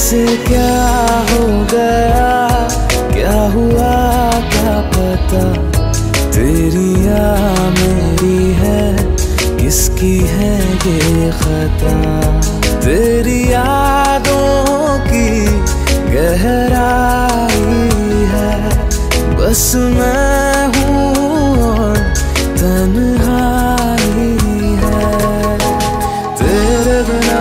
से क्या हो गया, क्या हुआ क्या पता, तेरी या मेरी है, किसकी है ये खता। तेरी यादों की गहराई है, बस मैं हूँ और तन्हाई है तेरे बिना।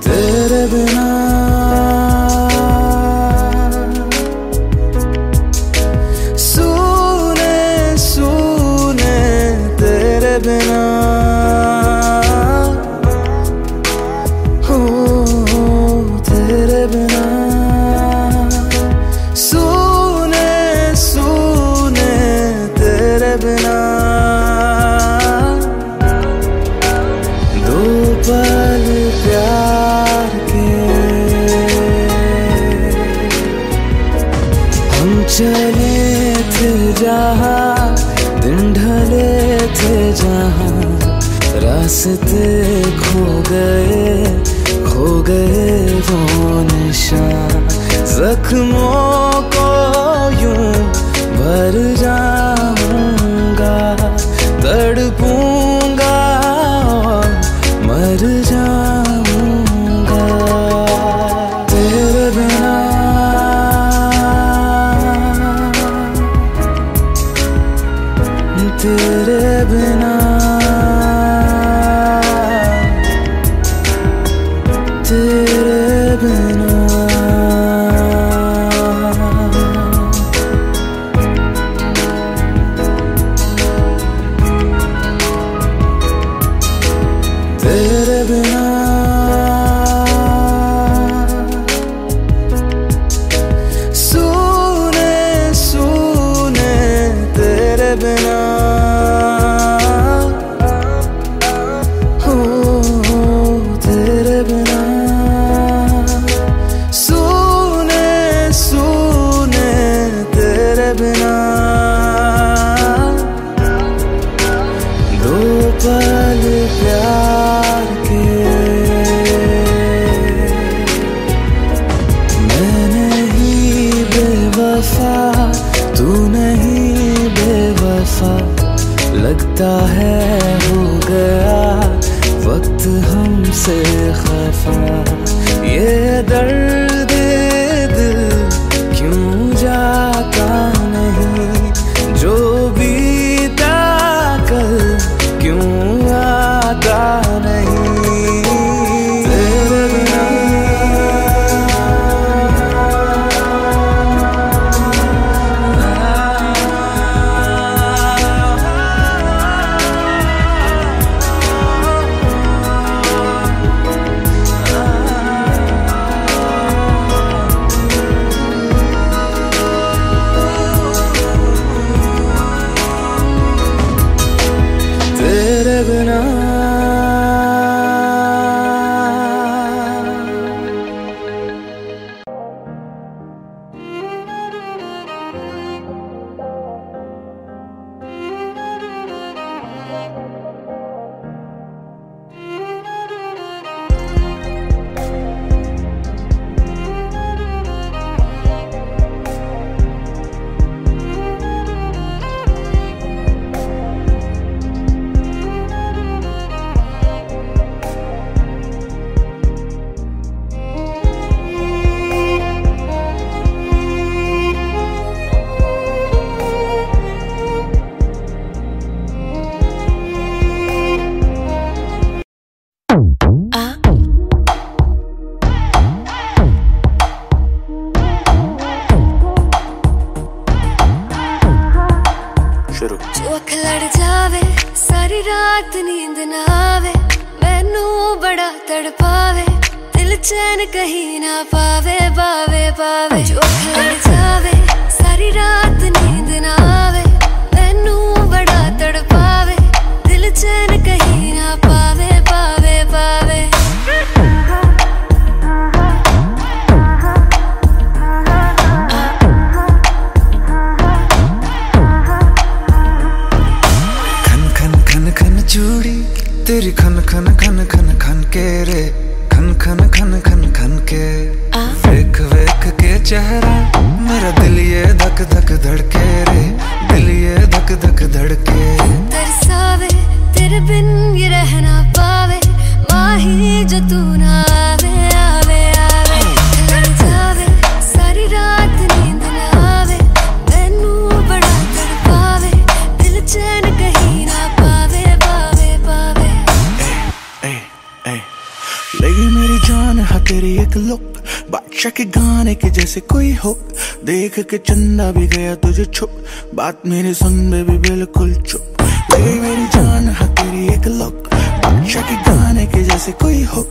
तेरे बिना सूने सूने, तेरे बिना हो, तेरे बिना सूने सूने, तेरे बिना दो पल प्यार चले थे जहाँ, दिन ढले थे जहाँ, रास्ते खो गए वो निशान। जख्मों को यूं भर जाऊंगा, तड़पूंगा और मर जाऊंगा तेरे बिना। तेरे बिना, तेरे बिना, तेरे बिना सूने सूने, तेरे बिना दो पल प्यार के मैं नहीं बेवफा, तू नहीं बेवफा, लगता है हो गया वक्त हमसे खफा। ये दर्द दिल क्यों जाता नहीं, जो बीता कल क्यों आता नहीं तेरे बिना। शुरू। जो अख लड़ जावे सारी रात नींद ना आवे, मैनू बड़ा तड़पावे, दिल चैन कहीं ना पावे पावे पावे। जो अख लड़ जावे सारी रात नींद ना आवे, मैनू बड़ा तड़पावे, दिल चैन कहीं ना पावे पावे पावे। चूड़ी तेरी खन खन खन खन खन के रे, खन खन खन खन खन के। वेख वेख के चेहरा मेरा दिल ये धक धक धड़के रे, दिल ये धक धक धड़के। तरसावे तेरे बिन ये रहना पावे, माही जो तू ना आवे आवे आवे। लड़ जावे सारी रात नींद ना आवे, मैनू बड़ा तड़पावे, दिल चैन कहीं ना पावे पावे पावे। लगी मेरी जान है तेरी एक लुक, बादशाह के गाने के जैसे कोई हो, देख के चंदा भी गया तुझे छुप, बात मेरी सुन बेबी बिल्कुल चुप। लगी मेरी जान है तेरी एक लुक, बादशाह के गाने के जैसे कोई हो,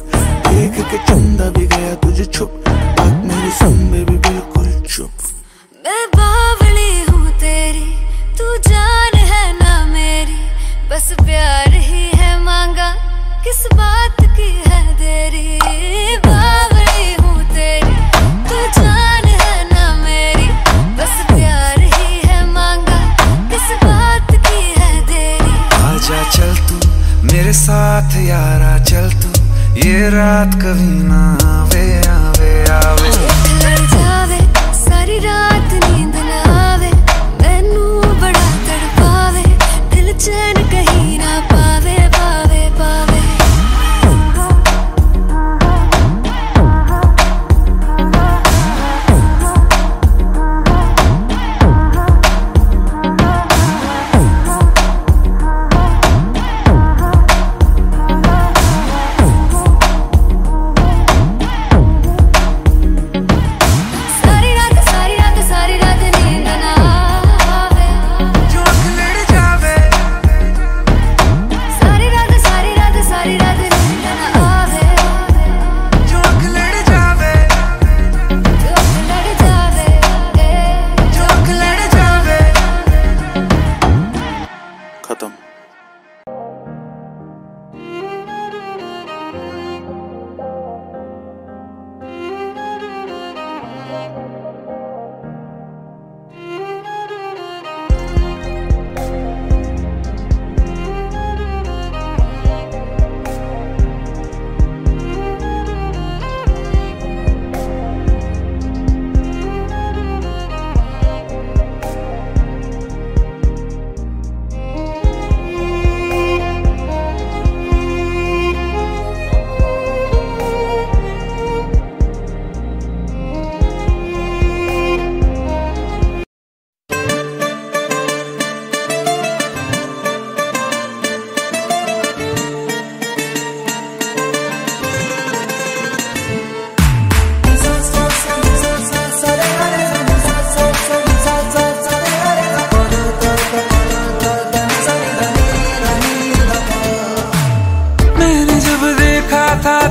देख के चंदा भी गया तुझे छुप, बात मेरी सुन बेबी बिल्कुल चुप। मैं बावली हूँ तेरी, तू जान है ना मेरी, बस प्यार ही है मांगा, किस बात की है देरी। बावली हूँ तेरी, तू जान है ना मेरी, बस प्यार ही है मांगा, किस बात की है देरी। आजा चल तू मेरे साथ यारा, चल तू ये रात कभी ना आवे आवे आवे। लड़ जावे सारी रात नींद ना आवे, मैनू बड़ा तड़पावे, दिल चैन कहीं ना पावे पावे पावे। खत्म।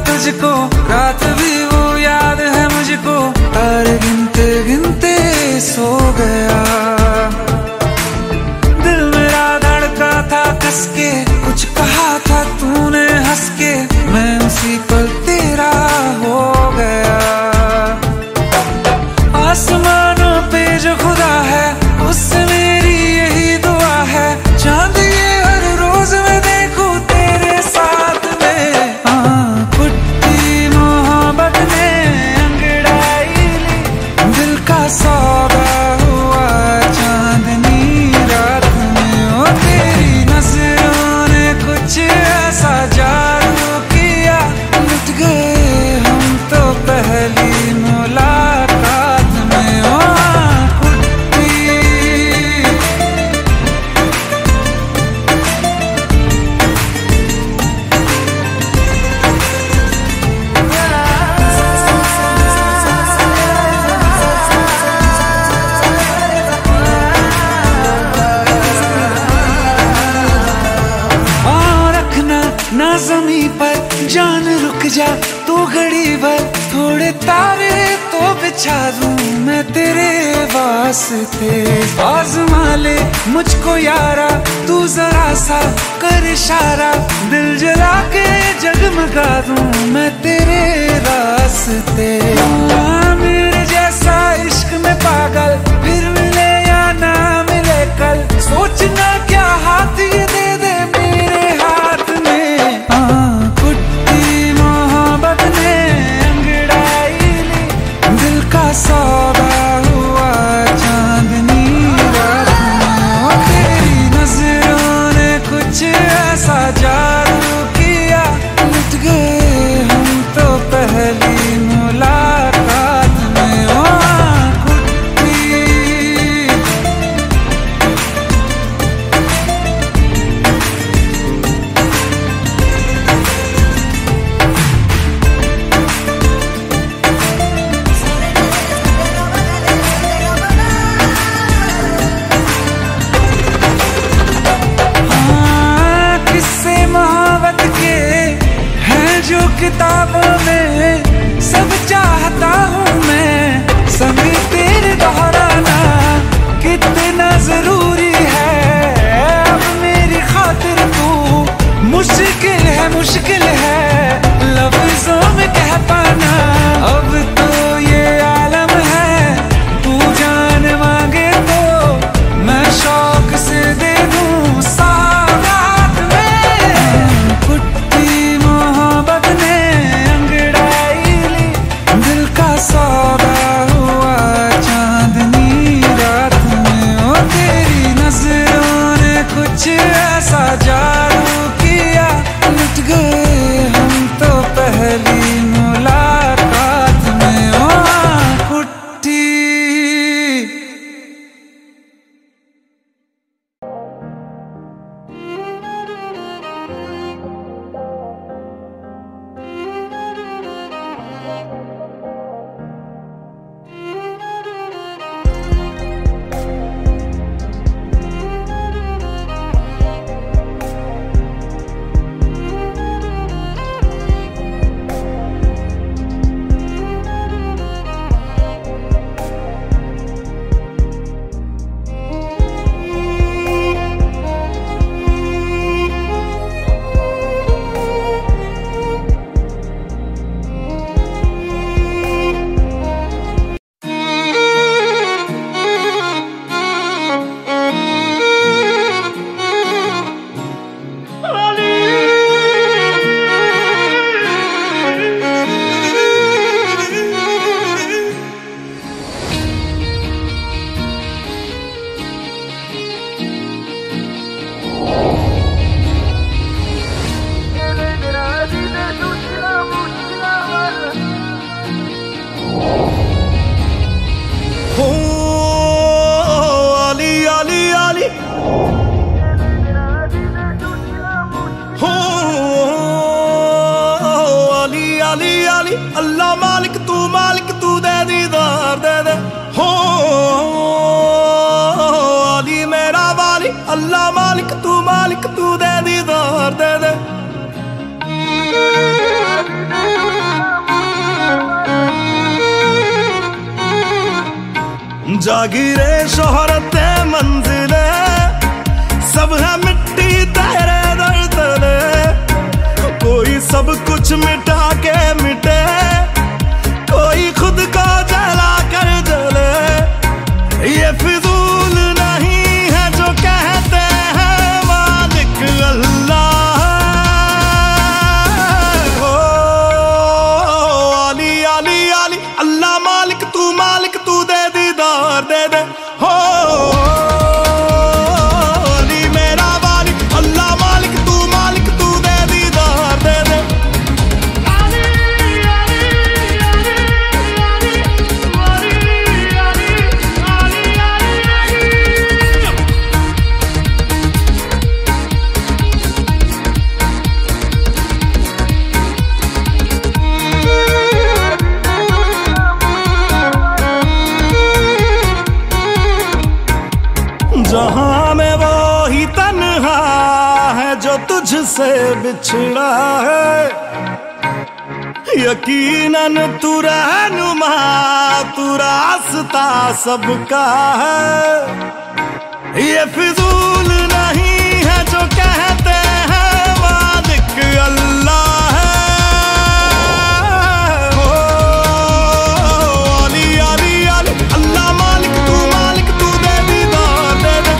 तुझको रात भी वो याद है मुझको, तारे गिनते गिनते सो गया, दिल मेरा धड़का था कसके, कुछ कहा था तूने हंस के, मैं उसी पल तेरा हो गया। आसमानों पे जो खुदा है उससे मेरी यही दुआ है, चांद ये हर रोज मैं देखूं तेरे साथ में। पुट्टी मोहब्बत ना ज़मीं पर जान रुक जा तू घड़ी भर, थोड़े तारे तो बिछा दूं मैं तेरे वास्ते। आज़मा ले मुझको यारा तू जरा सा कर इशारा, दिल जला के जगमगा दूं मैं तेरे रास्ते। मेरे जैसा इश्क में पागल फिर मिले या ना मिले कल, सोचना क्या हाथ ये दे दे मेरे हाथ में। कुट्टी मोहब्बत ने अंगड़ाई ली, दिल का सौदा हुआ चांदनी रात में। तेरी नजरों ने कुछ ऐसा जादू किया, लुट गए हम तो पहली मुलाकात में। किताबों में सब चाहता हूँ मैं, सभी तेरे दोहराना कितना जरूरी है। अब मेरी खातिर तू मुश्किल है लफ्जों में कह पाना। अब तो ये आलम है तू जान मांगे तो मैं शौक से दे दूँ सौगात में। कुट्टी मोहब्बत ने अंगड़ाई ली, दिल का सौदा हुआ चांदनी रात में। ओ तेरी नजरों ने कुछ ऐसा जादू किया, लुट गए हम तो पहली मुलाकात में। ओ कुट्टी अल्लाह मालिक तू दे दीदार दे दे हो अली मेरा वाली। अल्लाह मालिक तू दे दीदार दे दे। जागीरे शोहरते मंजिले सब है मिट्टी तेरे दर तले, कोई सब कुछ मिटा के मिटे, कोई खुद को जला कर जले। ये फिजूल नहीं है जो कहते हैं मालिक अल्लाह। ओ अली अली अली अल्लाह मालिक तू दे दीदार दे दे हो अली मेरा वाली। अल्लाह मालिक तू दे दीदार दे दे। जहां में वो ही तन्हा है जो तुझसे बिछड़ा है, यकीनन तू रहनुमा, तू रास्ता सबका है। ये फिजूल नहीं है जो कहते हैं मालिक अल्लाह है। अली अली अली अल्लाह मालिक तू दे दीदार दे दे।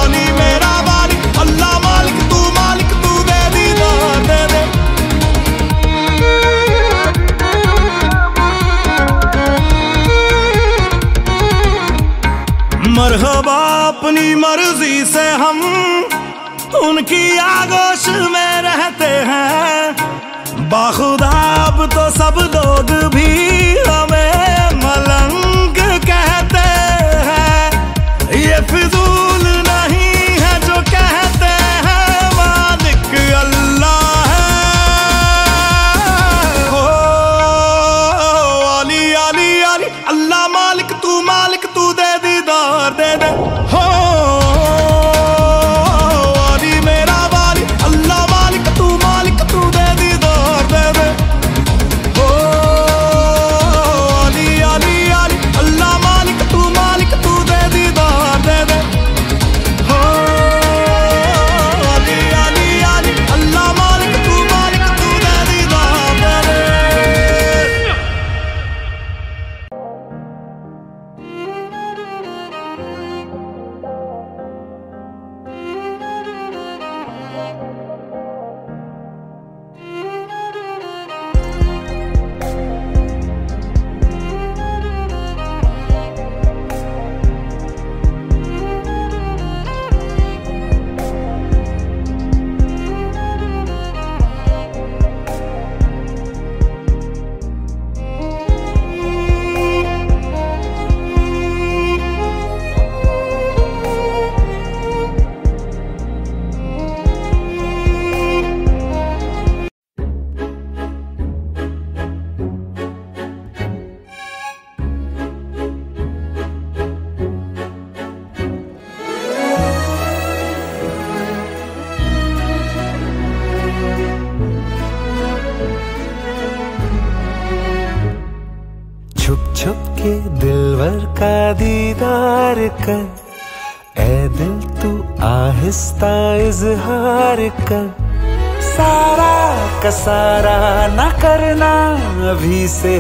अली मेरा मालिक अल्लाह मालिक तू दे दीदार दे दे। मरहबा अपनी मर्जी से हम उनकी आगोश में रहते हैं, बाखुदा अब तो सब लोग भी हमें मलंग कहते हैं। ये फिजूल नहीं है जो कहते हैं मालिक अल्लाह है। हो अली अली अली अल्लाह मालिक तू दे दीदार दे दे। हो अली मेरा वाली अल्लाह मालिक तू दे दीदार दे दे। हो अली अली अली अल्लाह मालिक तू दे दीदार दे दे। हो अली अली अली अल्लाह मालिक तू दे दीदार दे दे। छुप छुप के दिलवर का दीदार कर, ए दिल तू आहिस्ता इजहार कर। सारा का सारा न करना अभी से,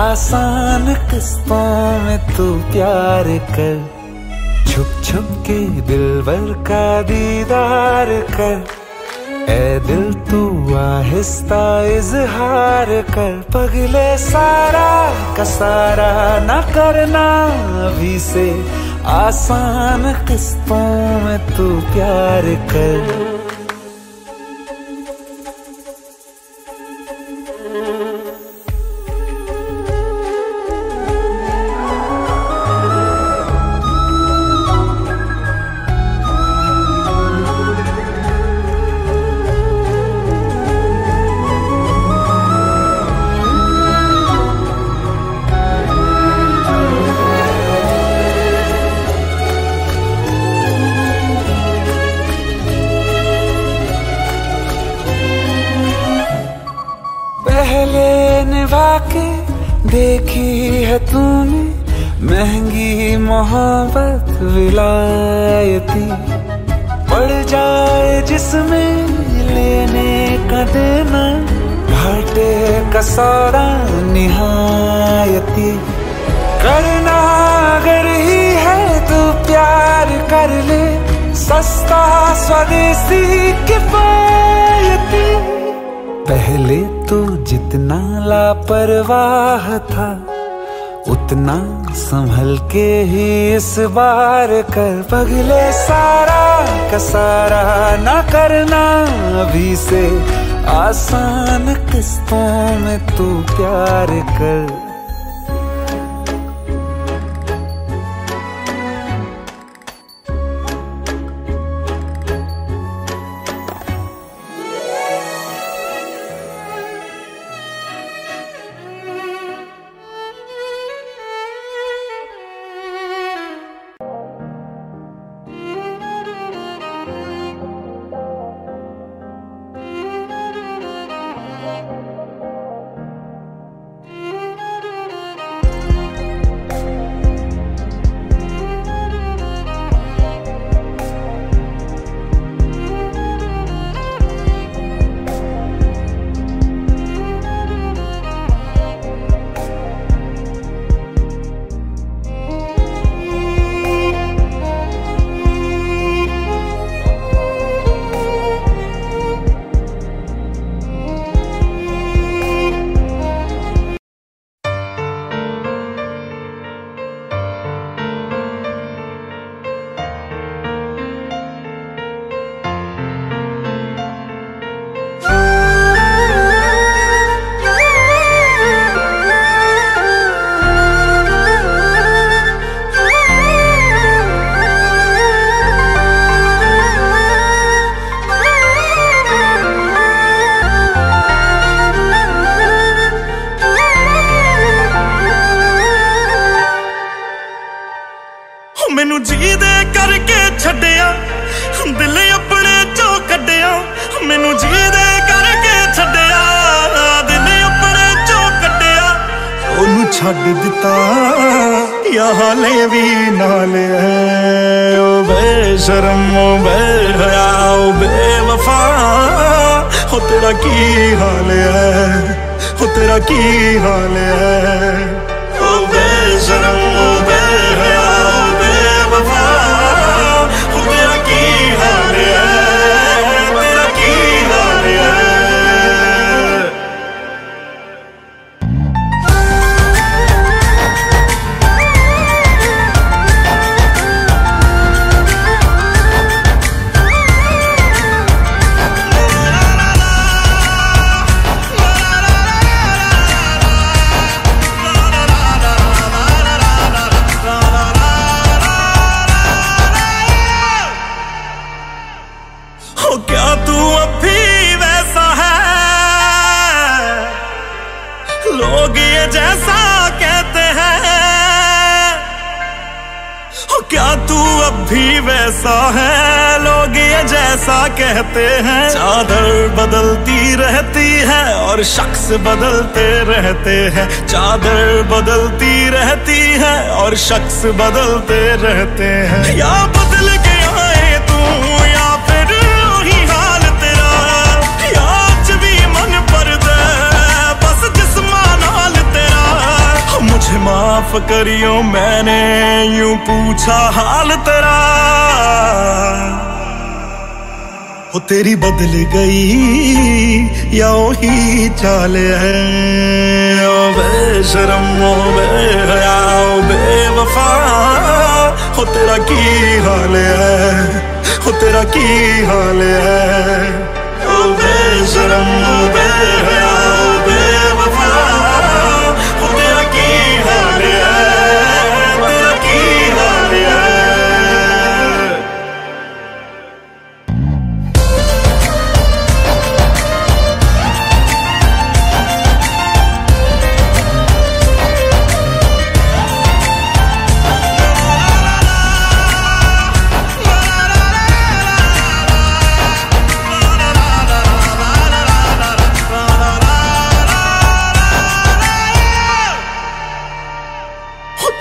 आसान किस्तों में तू प्यार कर। छुप छुप के दिलवर का दीदार कर, ए दिल तू आहिस्ता इजहार कर। पगले सारा का सारा न करना अभी से, आसान किस्तों में तू प्यार कर। पहले निभा के देखी है तूने महंगी मोहब्बत विलायती, पड़ जाए जिसमें लेने का देना, घाटे का सौदा निहायती। करना अगर ही है तो प्यार कर ले, सस्ता स्वदेशी किफायती। पहले तो जितना लापरवाह था, उतना संभल के ही इस बार कर। पगले सारा का सारा न करना अभी से, आसान किस्तों में तू प्यार कर। मैनू जी दे करके छड्डिया, दिल अपने चों कड्डिया। मैनू जी दे करके छड्डिया, दिल अपने चों कड्डिया। ओनू छड्ड दिता या हाले भी नाल है। ओ बेशरम ओ बेहया ओ बेवफा, हो तेरा की हाल है, हो तेरा की हाल है। ओ बेशरम ओ बेहया ओ बेवफा, हो तेरा की हाल है, तेरा की हाल है। क्या तू अभी वैसा है, लोग ये जैसा कहते हैं। क्या तू अभी वैसा है, लोग ये जैसा कहते हैं। चादर बदलती रहती है और शख्स बदलते रहते हैं। चादर बदलती रहती है और शख्स बदलते रहते हैं। या बदल गया है तू या फिर वही हाल तेरा, या आज भी मन पर दे बस जिस्मा नाल तेरा। मुझे माफ करियो मैंने यूं पूछा हाल तेरा। हो तेरी बदल गई या वही चाल है। ओ बेशरम ओ बेहया ओ बेवफा, हो तेरा की हाल है, हो तेरा की हाल है। ओ बेशरम ओ बेहया ओ बेवफा, हो तेरा की हाल है, तेरा की हाल है।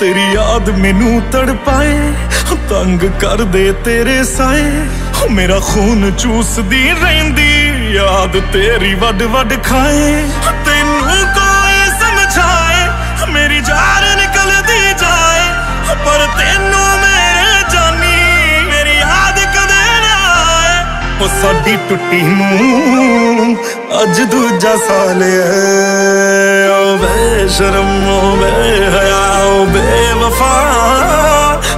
तेरी याद मैनू तड़पाए, तंग कर दे तेरे साए। मेरा खून चूसदी रहिंदी याद तेरी वड वड खाए। तेनू कोई समझाए मेरी जान निकलदी जाए, पर तेनू मेरे जानी मेरी याद कदे ना आए। ओ साडी टुट्टी नू अज दूजा साल है। ओ बेशरम ओ बेहया ओ बेवफा,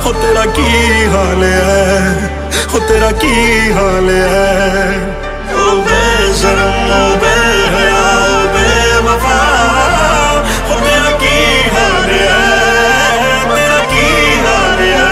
हो तेरा की हाल है, हो तेरा की हाल है। ओ बेशरम ओ बेहया ओ बेवफा, हो तेरा की हाल है, तेरा की हाल है।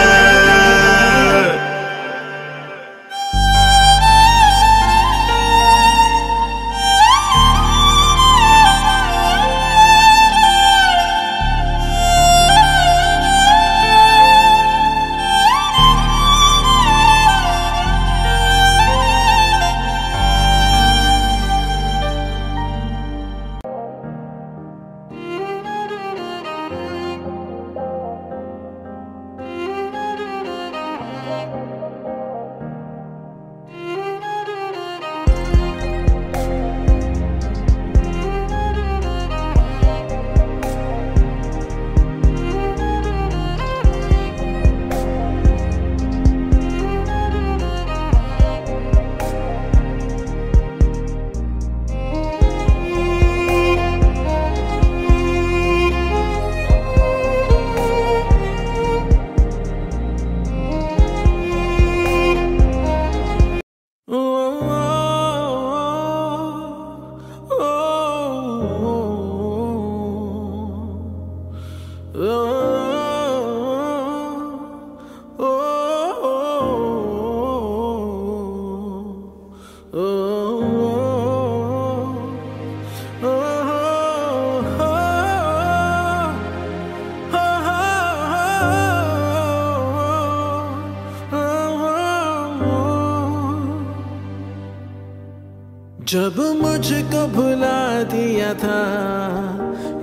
जब मुझको भुला दिया था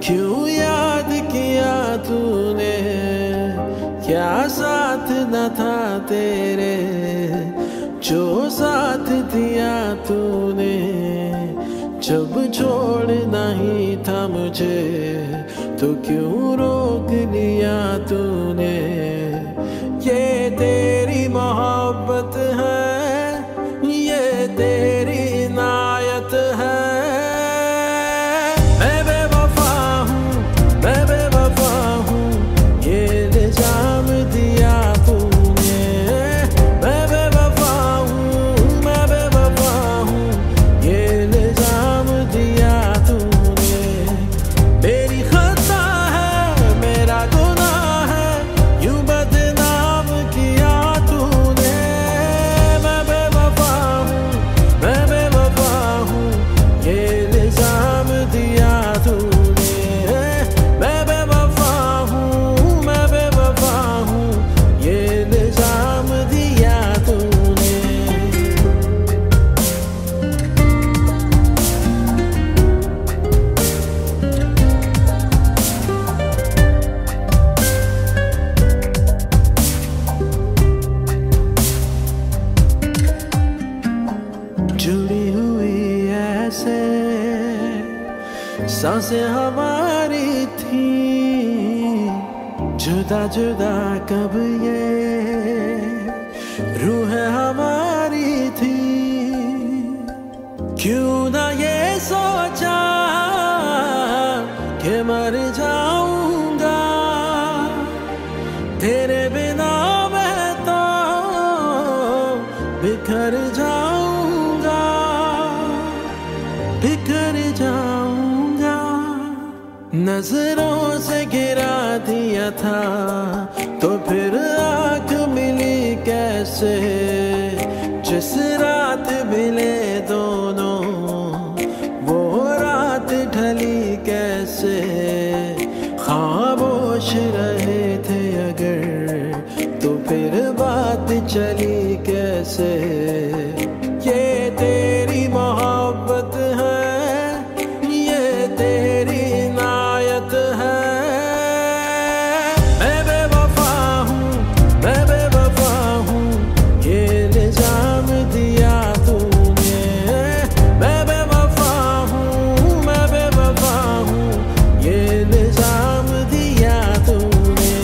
क्यों याद किया तूने, क्या साथ न था तेरे जो साथ दिया तूने। जब छोड़ना ही था मुझे तो क्यों रोक लिया तूने। ये तेरी मोहब्बत है, ये तेरी इनायत है। मैं बेवफा हूँ, मैं बेवफा हूँ, ये इल्जाम दिया तूने। मैं बेवफा हूँ, मैं बेवफा हूँ, ये इल्जाम दिया तूने। मेरी खता है, मेरा गुनाह है, यूं बदनाम किया तूने। मैं बेवफा हूँ, मैं बेवफा हूँ, ये इल्जाम दिया तूने। मैं बेवफा हूँ, मैं बेवफा हूँ, ये इल्जाम दिया तूने। जुड़ी हुई ऐसे सांसें हमारी थी, जुदा जुदा कब ये रूह हमारी थी। क्यों ना ये सोचा कि मर जाऊंगा तेरे बिना, मैं तो बिखर जाऊंगा, बिखर जाऊंगा। नजरों से गिरा दिया था तो फिर आँख मिली कैसे। जिस रात मिले दोनों वो रात ढली कैसे। खामोश रहे थे अगर तो फिर बात चली कैसे। ये तेरी मोहब्बत है, ये तेरी इनायत है। मैं बेवफा हूँ, मैं बेवफा हूँ, ये इल्जाम दिया तूने। मैं बेवफा हूँ, मैं बेवफा हूँ, ये इल्जाम दिया तूने।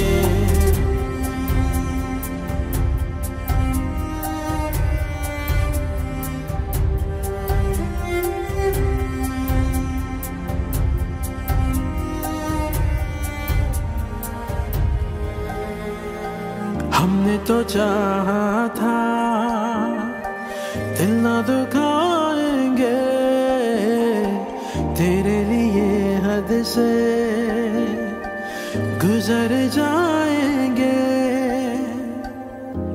हमने तो चाहा था दिल ना दुखाएंगे, तेरे लिए हद से गुजर जाएंगे।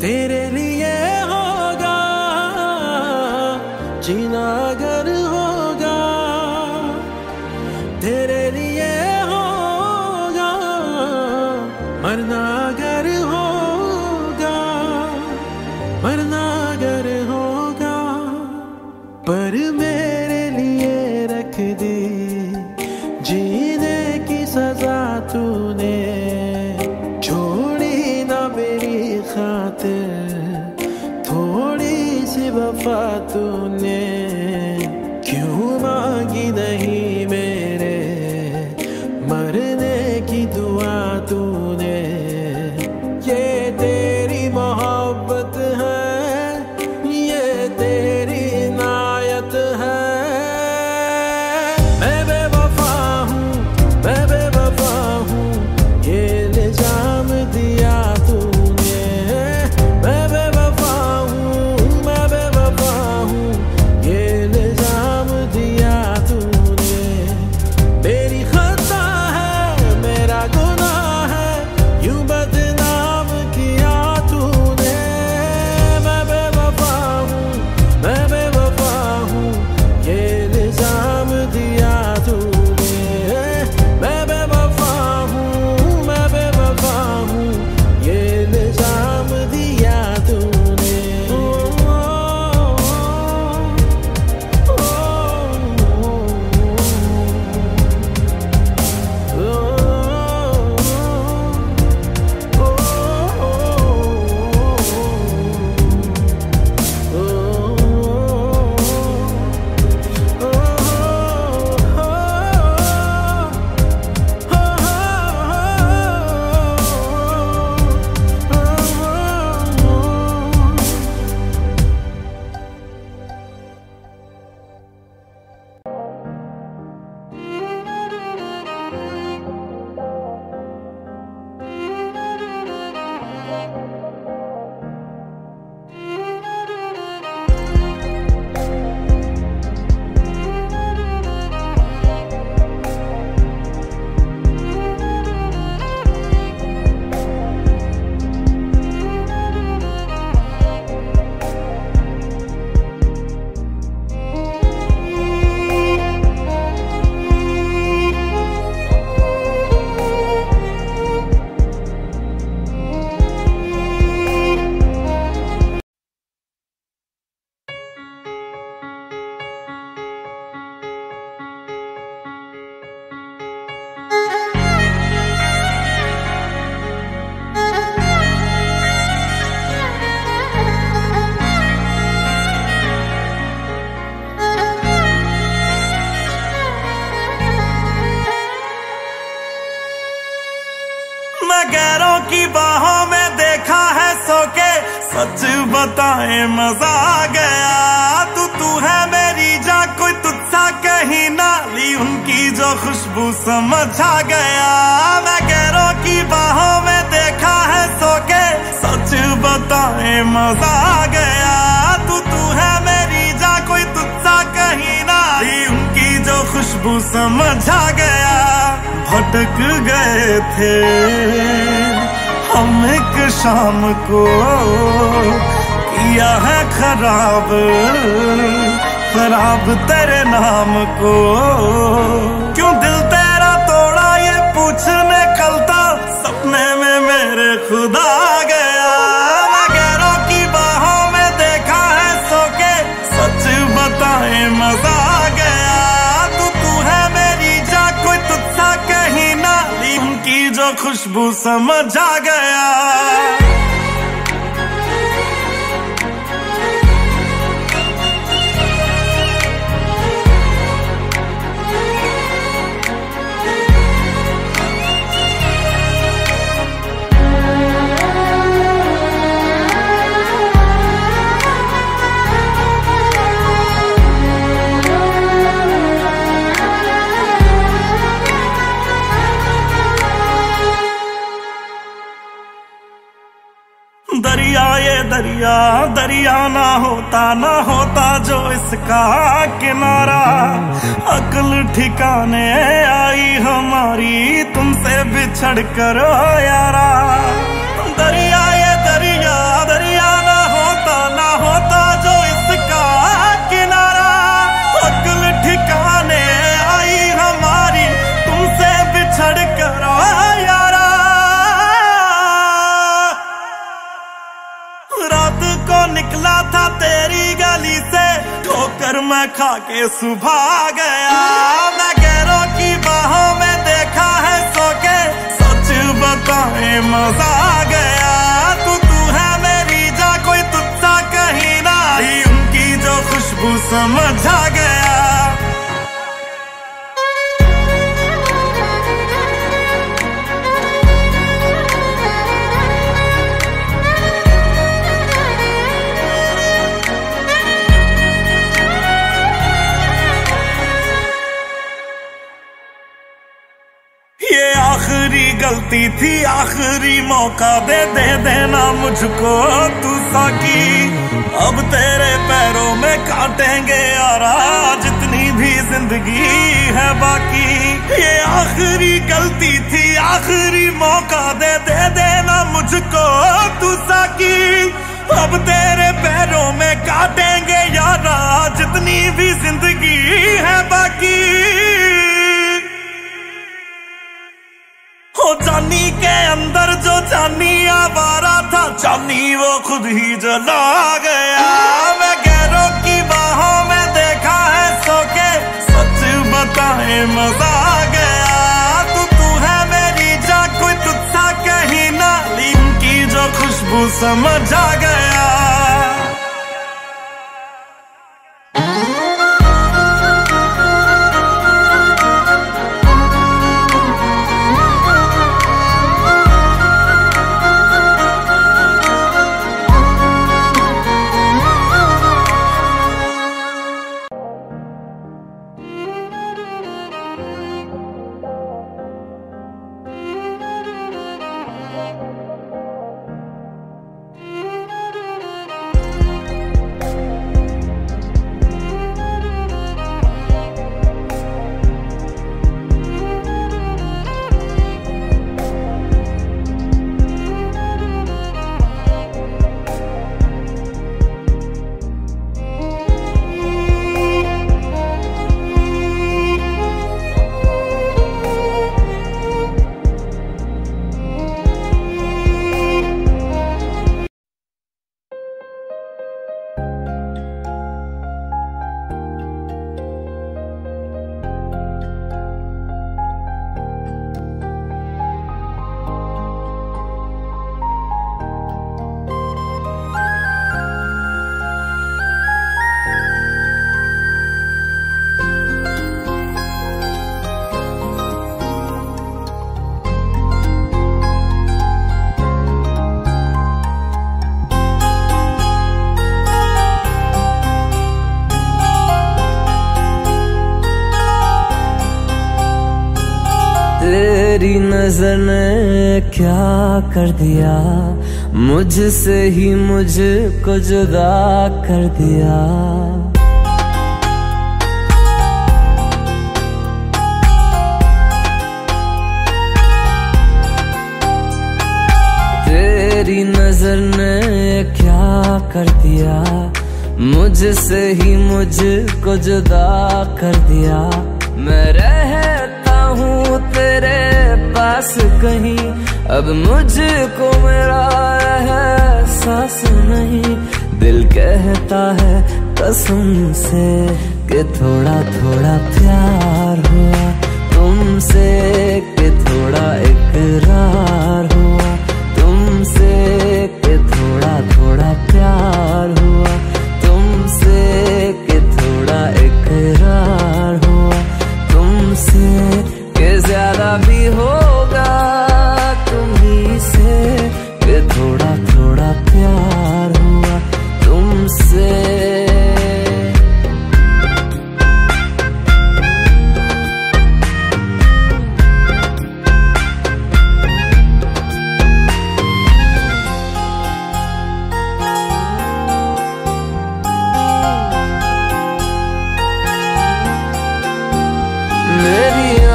तेरे लिए होगा जीना अगर होगा, तेरे लिए होगा मरना अगर होगा, मरना अगर होगा। पर मेरे लिए रख दी जीने की सजा तूने। छोड़ी ना मेरी खातिर थोड़ी सी वफा तूने। क्यों मांगी नहीं मेरे मरने की दुआ तूने। ये तेरी मोहब्बत है, ये तेरी इनायत है। मैं बेवफा हूँ, मैं बेवफा हूँ, ये इल्जाम दिया तूने। मैं बेवफा हूँ, मैं बेवफा हूँ, ये सच बताए मजा आ गया। तू है मेरी जा, कोई तुझसा कहीं ना ली, उनकी जो खुशबू समझ आ गया। मैं गैरों की बाहों में देखा है सो के, सच बताए मजा आ गया। तू है मेरी जा, कोई तुझसा कहीं ना ली, उनकी जो खुशबू समझ आ गया। भटक गए थे हम एक शाम को, किया है खराब खराब तेरे नाम को। क्यों दिल तेरा तोड़ा ये पूछने कलता, सपने में मेरे खुदा आ गया। मैं गैरों की बाहों में देखा है सो के, सच बताए मजा आ गया। तू है मेरी जा, कोई तुझसा कहीं ना ली, उनकी जो खुशबू समझ आ गया। दरिया ये दरिया दरिया ना होता जो इसका किनारा। अक्ल ठिकाने आई हमारी तुमसे बिछड़ कर यारा। दरिया ये दरिया दरिया ना होता जो इसका किनारा। अक्ल ठिकाने आई हमारी तुमसे बिछड़ कर यारा। रात को निकला था तेरी गली से, ठोकर मैं खा के सुबह आ गया। मैं गैरों की बाहों में देखा है सो के, सच बताए मजा आ गया। तू है मेरी जा, कोई तुझसा कहीं ना ली, उनकी जो खुशबू समझ आ गया। ये आखिरी गलती थी, आखिरी मौका दे देना मुझको तू साकी। अब तेरे पैरों में काटेंगे यारा, जितनी भी जिंदगी है बाकी। ये आखिरी गलती थी, आखिरी मौका दे देना मुझको तू साकी। अब तेरे पैरों में काटेंगे यारा, जितनी भी जिंदगी है बाकी। हो जानी के अंदर जो जानी आवारा था, जानी वो खुद ही जला गया। मैं गैरों की बाहों में देखा है सो के, सच बताए मजा आ गया। तू है मेरी जा, कोई तुझसा कहीं ना ली, उनकी जो खुशबू समझ आ गया। तेरी नजर ने क्या कर दिया, मुझसे ही मुझको जुदा कर दिया। तेरी नजर ने क्या कर दिया, मुझसे ही मुझको जुदा कर दिया। मैं रहता हूँ तेरे पास कहीं, अब मुझको मेरा एहसास नहीं। दिल कहता है कसम से कि थोड़ा थोड़ा प्यार हुआ तुमसे, कि थोड़ा इकरार हुआ तुमसे, कि थोड़ा थोड़ा प्यार हुआ तुमसे, कि थोड़ा इकरार हुआ तुमसे, कि ज्यादा भी होगा तुम्ही से, कि थोड़ा थोड़ा प्यार हुआ तुमसे।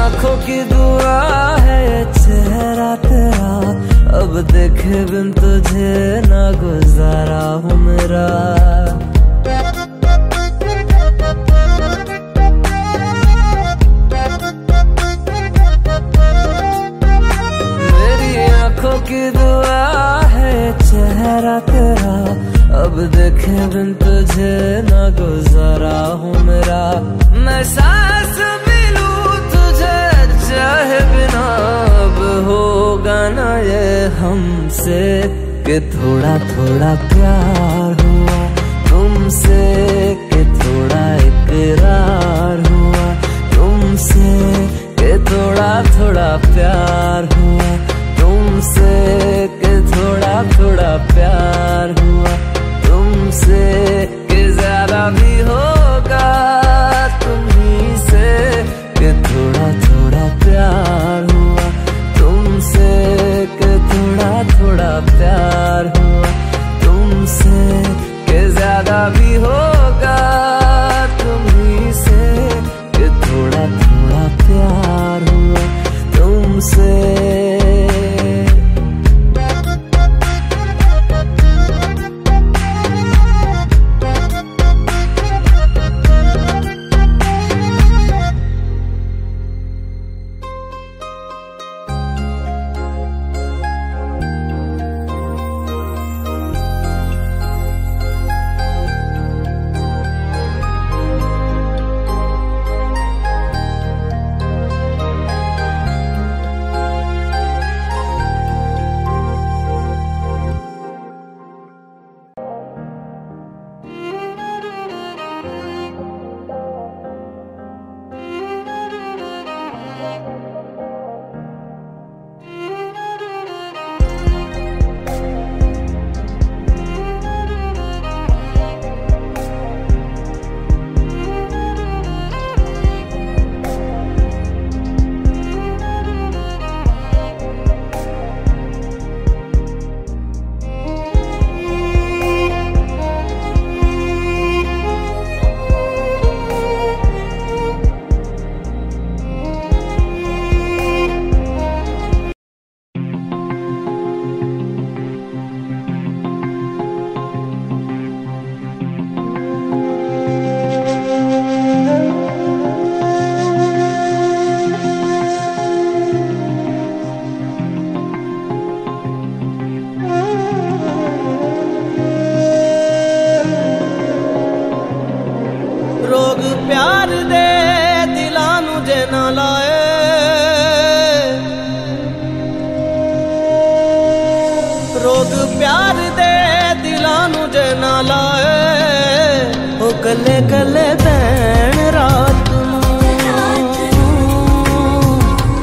आँखों की दुआ है चेहरा तेरा, अब देखे बिन तुझे ना गुजारा हूँ मेरा। मेरी आँखों की दुआ है चेहरा तेरा, अब देखे बिन तुझे ना गुजारा हूँ मेरा। मैं सांस चाहे बिना अब होगा ना ये हमसे, कि थोड़ा थोड़ा प्यार हुआ तुमसे, कि थोड़ा इकरार हुआ तुमसे, कि थोड़ा थोड़ा प्यार हुआ तुमसे, कि थोड़ा थोड़ा प्यार हुआ तुमसे, कि ज्यादा भी होगा तुम्ही से, कि थोड़ा थोड़ा प्यार हुआ तुमसे, कि थोड़ा थोड़ा प्यार हुआ तुमसे, कि ज्यादा भी होगा तुम्ही से, कि थोड़ा थोड़ा प्यार हुआ तुमसे। प्यार दे दिलां नू जे ना लाए, ओ कले कले बैण रात नू,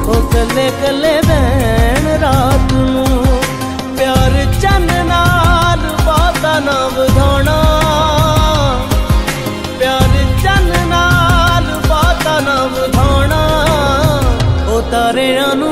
ओ कले कले बैण रात नू। प्यार चन नाल बाता ना वधाना, प्यार चन नाल बाता ना वधाना, ओ तारियां नू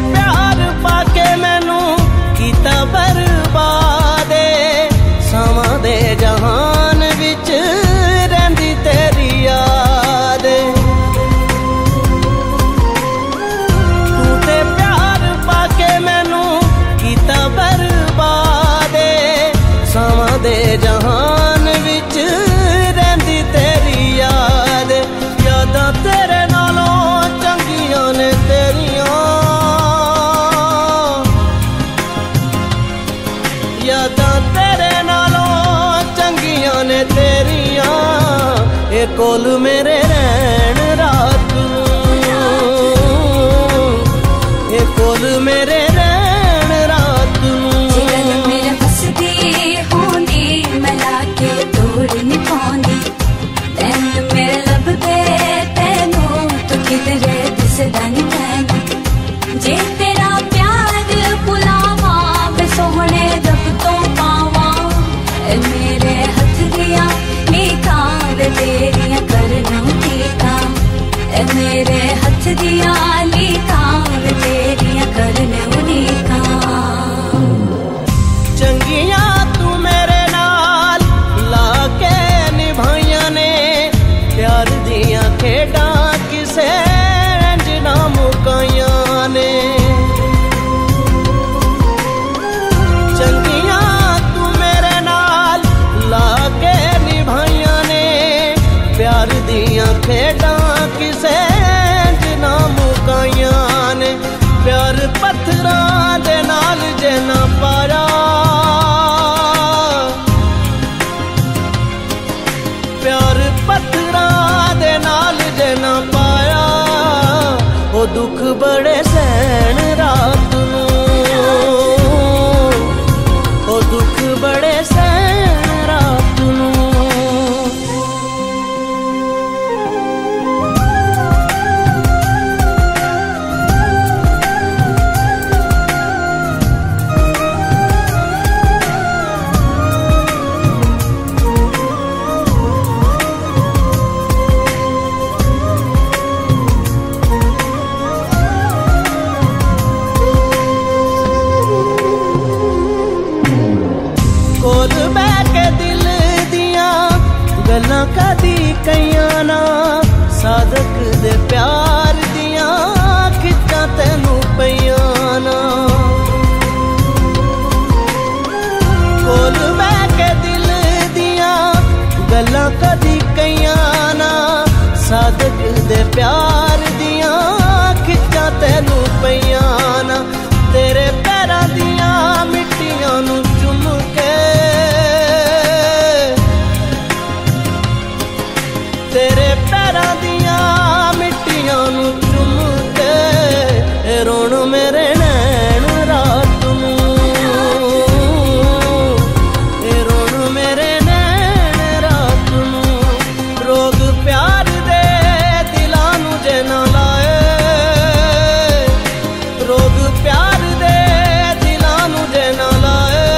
प्यार पाके मैनू कीता बर्बाद, समा दे जहान विच रहिंदी तेरी याद। तू ते प्यार पाके मैनू कीता बर्बाद, समा दे जहान विच रहिंदी तेरी याद। यादां तेरे नालों चंगियां ने तेरियां, यादां तेरे नालों चंगियां ने तेरियां। ए कोल मेरे रैन रात नूं, ए कोल मेरे रैन रात नूं। जिगल मेरे फसदी होंदी मला के तोड़ नहीं पाउंदी, तैन मेरे लभदे तैनू तू किधरे दिसदा नहीं मैनू। जे तेरा प्यार बुलावा वे सोहणे रब तो पावा, ए मेरे हथ दिया नीकां वे तेरियां करना टीका। ए मेरे हथ दिया नीकां वे तेरियां करना टीका। चंगियां तू मेरे नाल लाके निभाइयां ने, प्यार दियां खेडां किसे इंज ना मुकाइयां ने। चंगियां तू मेरे नाल लाके निभाइयां ने, प्यार दियां खेडां किसे इंज ना मुकाइयां ने। प्यार पत्थरां दे नाल जे ना पाया, प्यार पत्थरां दे नाल जे ना पाया। ओ दुख बड़े सहन रात नूं, ओ दुख बड़े सहन रात नूं। कोल बह के दिल दियां गल्लां कदी कईयां ना, सादक दे प्यार दियां खिच्चां तैनू पईयां ना। कोल बह के दिल दियां गल्लां कदी कईयां ना, सादक दे प्यार दियां खिच्चां तैनू पईयां ना। तेरे पैरां दियां मिट्टियां नू चुम के, तेरे पैरां दियां मिट्टियां नू चुम के, रोण मेरे नैन रात नूं, रोण मेरे नैन रात नूं। रोग प्यार दे दिलां नू जे ना लाए, रोग प्यार दे दिलां नू जे ना लाए।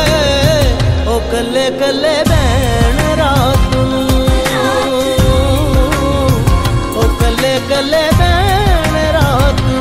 ओ कल्ले कल्ले बैण रात नूं, ओ कल्ले कल्ले बैण रात नूं।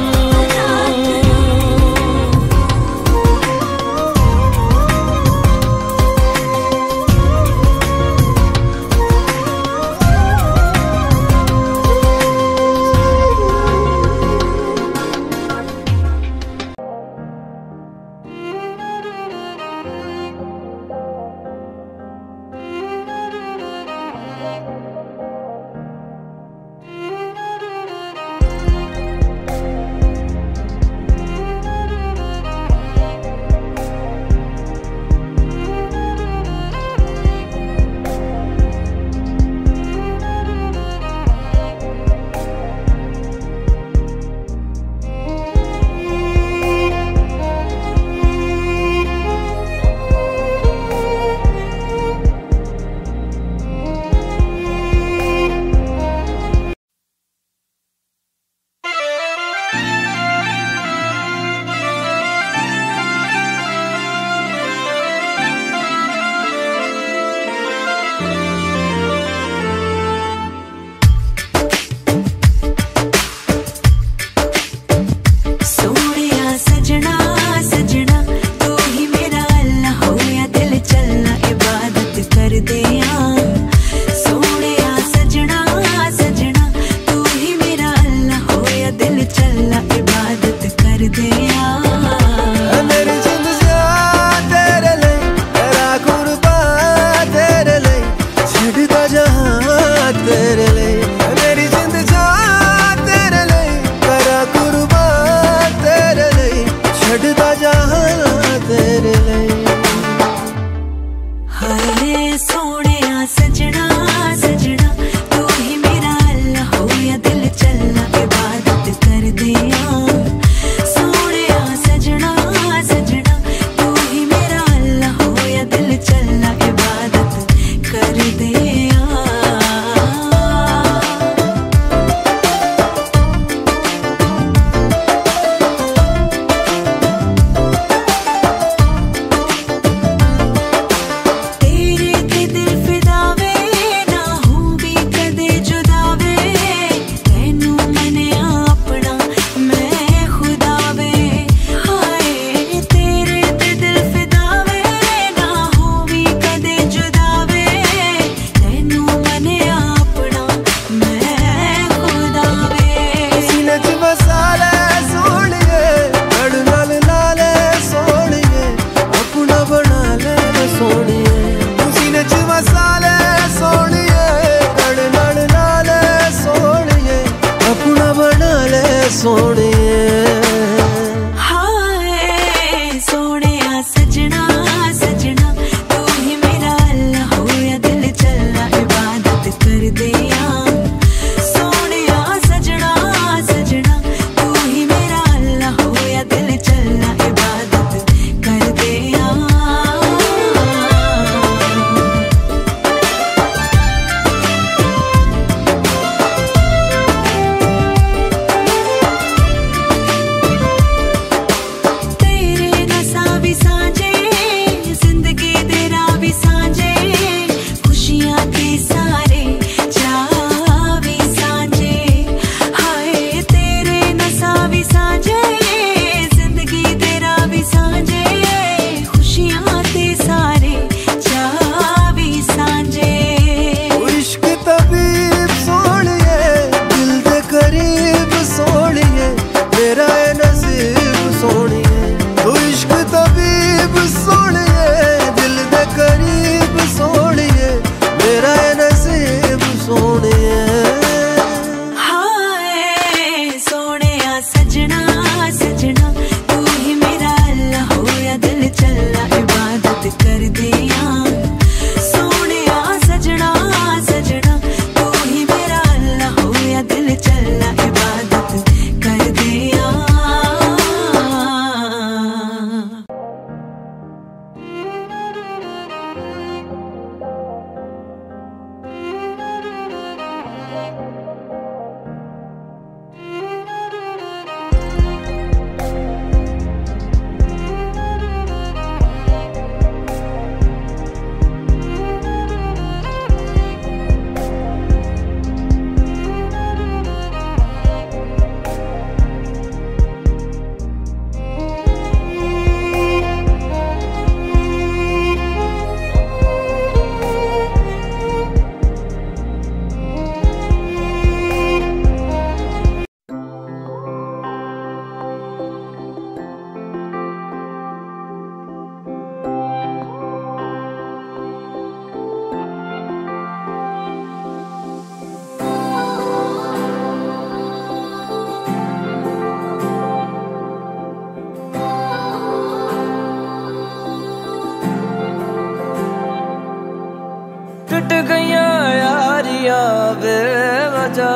गईया यारियां बेवजह,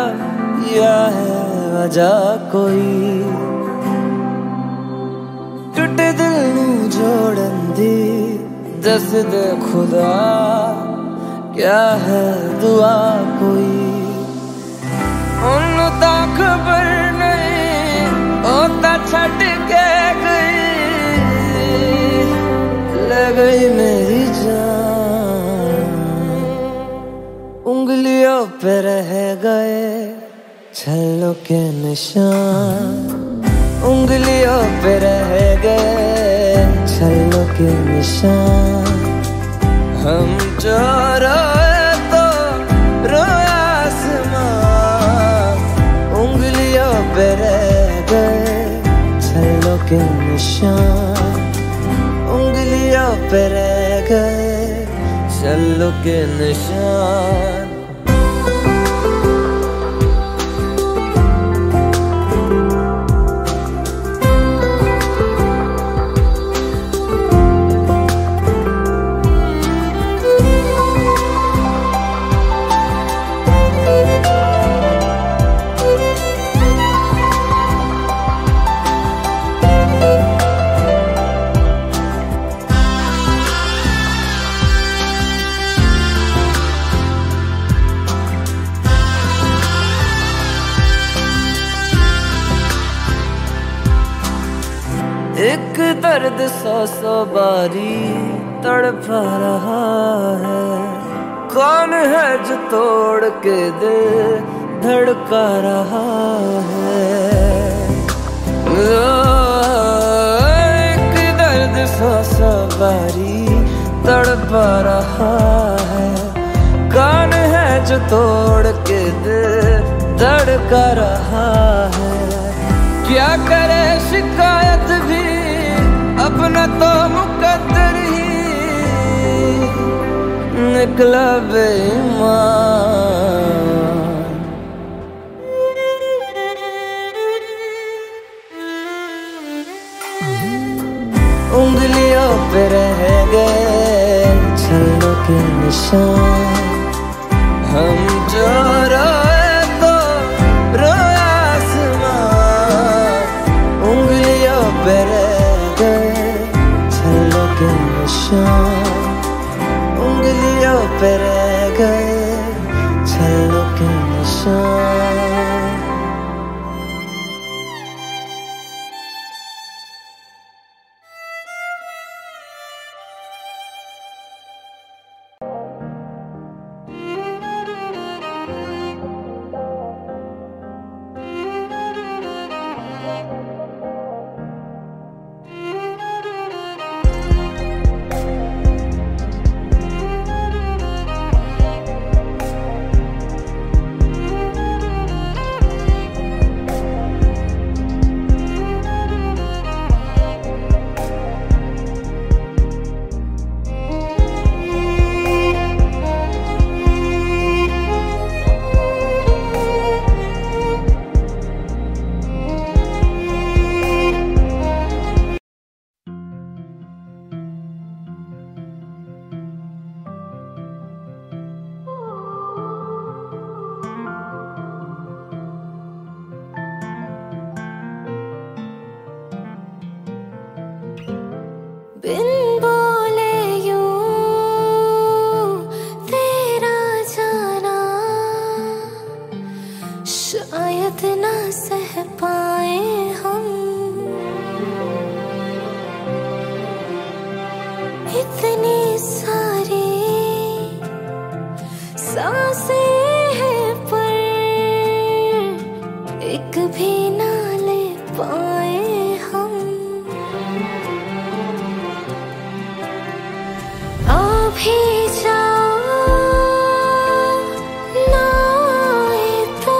या है वजह कोई। टूटे दिल नू जोड़न दी दस दे खुदा, क्या है दुआ कोई। उन्नू ता खबर नहीं होता छट के गई, ले गई मेरी जान। उंगलियों पे रह गए छल्लों के निशान, उंगलियों पे रह गए छल्लों के निशान। हम जो रोए तो रोया आसमान, उंगलियों पे रह गए छल्लों के निशान, उंगलियों पे रह गए छल्लों के निशान। एक दर्द सौ सौ बारी तड़पा रहा है, कौन है जो तोड़ के दिल धड़का रहा है। एक दर्द सौ सौ बारी तड़पा रहा है, कौन है जो तोड़ के दिल धड़का रहा है। क्या करे शिकायत भी अपना तो मुकद्दर ही निकला बेईमान। उंगलियों पे रह गए छल्लों के निशान, हम जो रोए तो रोया आसमान। उंगलियों पे रह गए छल्लों के निशान, उंगलियों पे रह गए छल्लों के निशान। बिन बोले यूं तेरा जाना शायद ना सह पाए हम। इतनी सारी सांसें हैं पर एक भी ना ले पाए हम। भी जाओ ना आए तो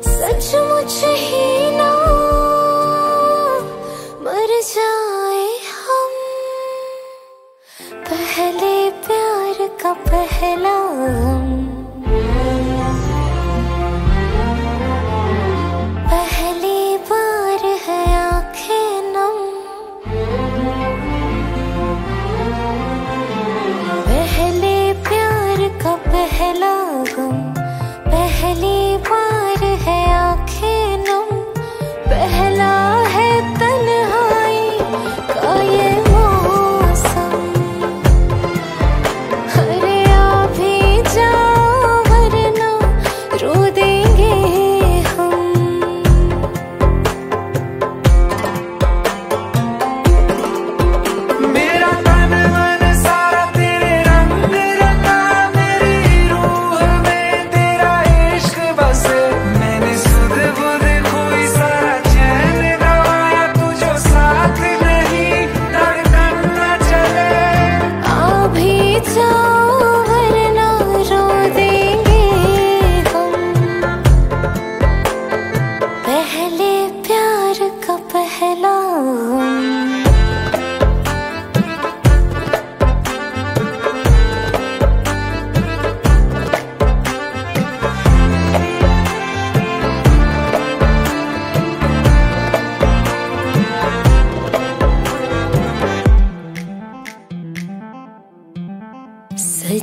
सचमुच ही ना मर जाए हम। पहले प्यार का पहला पहली बार है आंखें नम।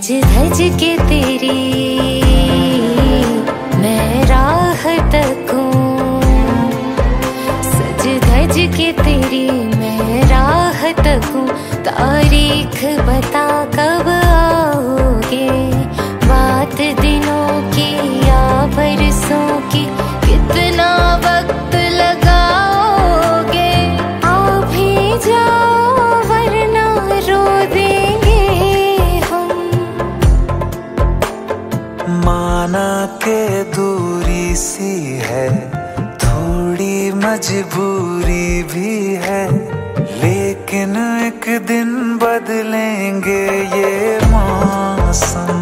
सज धज के तेरी मैं राह तकूं, सज धज के तेरी मैं राह तकूं। तारीख बता कब आओगे, बात दिनों की या बरसों की, कितना वक्त लगाओगे। आ भी जाओ वरना रो देंगे हम। माना के दूरी सी है, थोड़ी मजबूरी भी है, लेकिन एक दिन बदलेंगे ये मौसम।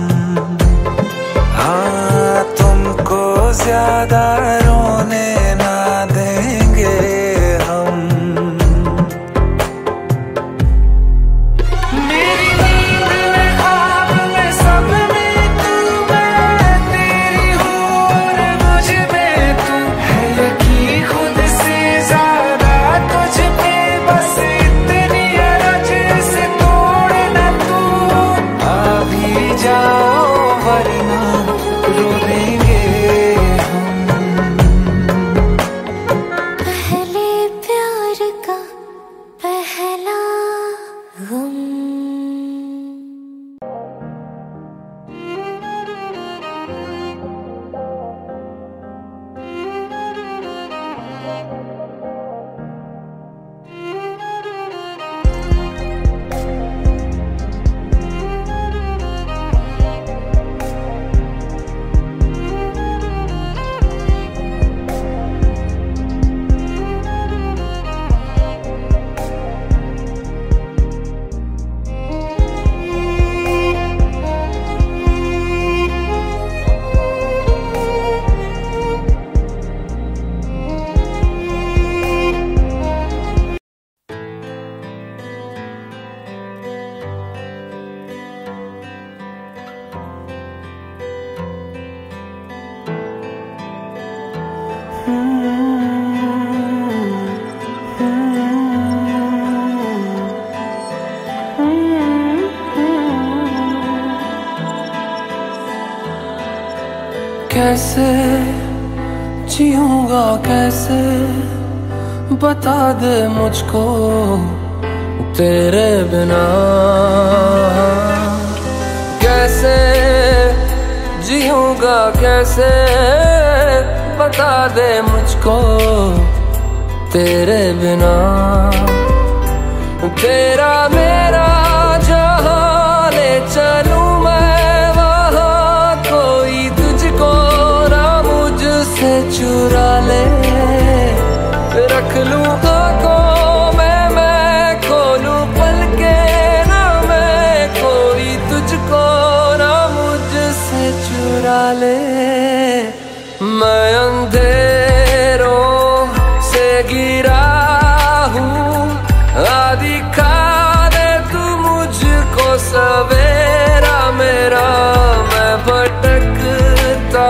हाँ, तुमको ज्यादा रोने ना देंगे हम। मेरी नींद में ख्वाब में सब में तू, मैं तेरी हूँ और मुझ में तू है। यकीन खुद से ज्यादा तुझ पे, बस इतनी अरज से तोड़ न तू। आ भी जाओ वरना रो देंगे हम। पहले प्यार का पहला गम। कैसे जीऊंगा कैसे, बता दे मुझको तेरे बिना। कैसे जीऊंगा कैसे, बता दे मुझको तेरे बिना। तेरा मेरा जहां ले चलूं मैं वहां, कोई तुझको ना मुझसे चुरा ले। रख लूं आंखों में मैं खोलूं पलके ना मैं, कोई तुझको ना मुझसे चुरा ले। मैं अंधेरों से गिरा हूँ, दिखा दे तू मुझको सवेरा मेरा। मैं भटकता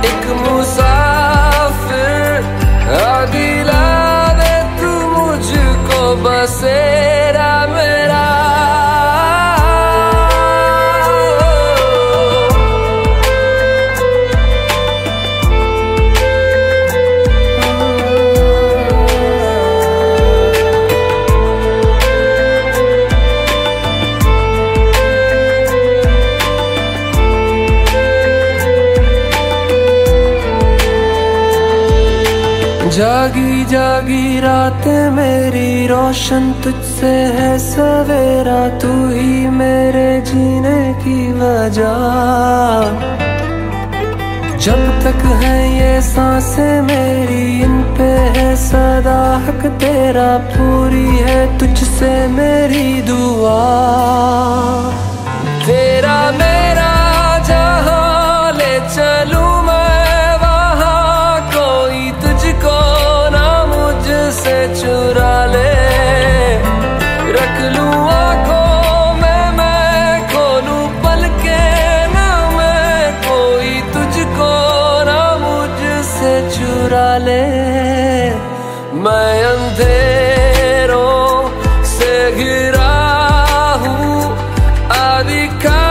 एक मुसाफिर, दिला दे तू मुझको बसेरा मेरा। जागी जागी रातें मेरी रोशन तुझसे है सवेरा, तू ही मेरे जीने की वजह। जब तक है ये सांसें मेरी, इन पे है सदा हक तेरा, पूरी है तुझसे मेरी दुआ। तेरा मेरा जहां ले चलूं मैं वहां, कोई तुझको ना मुझसे चुरा ले। रख लूं आंखों में मैं खोलूं पलके ना मैं, कोई तुझको ना मुझसे चुरा ले। मैं अंधेरों से घिरा हूँ, दिखा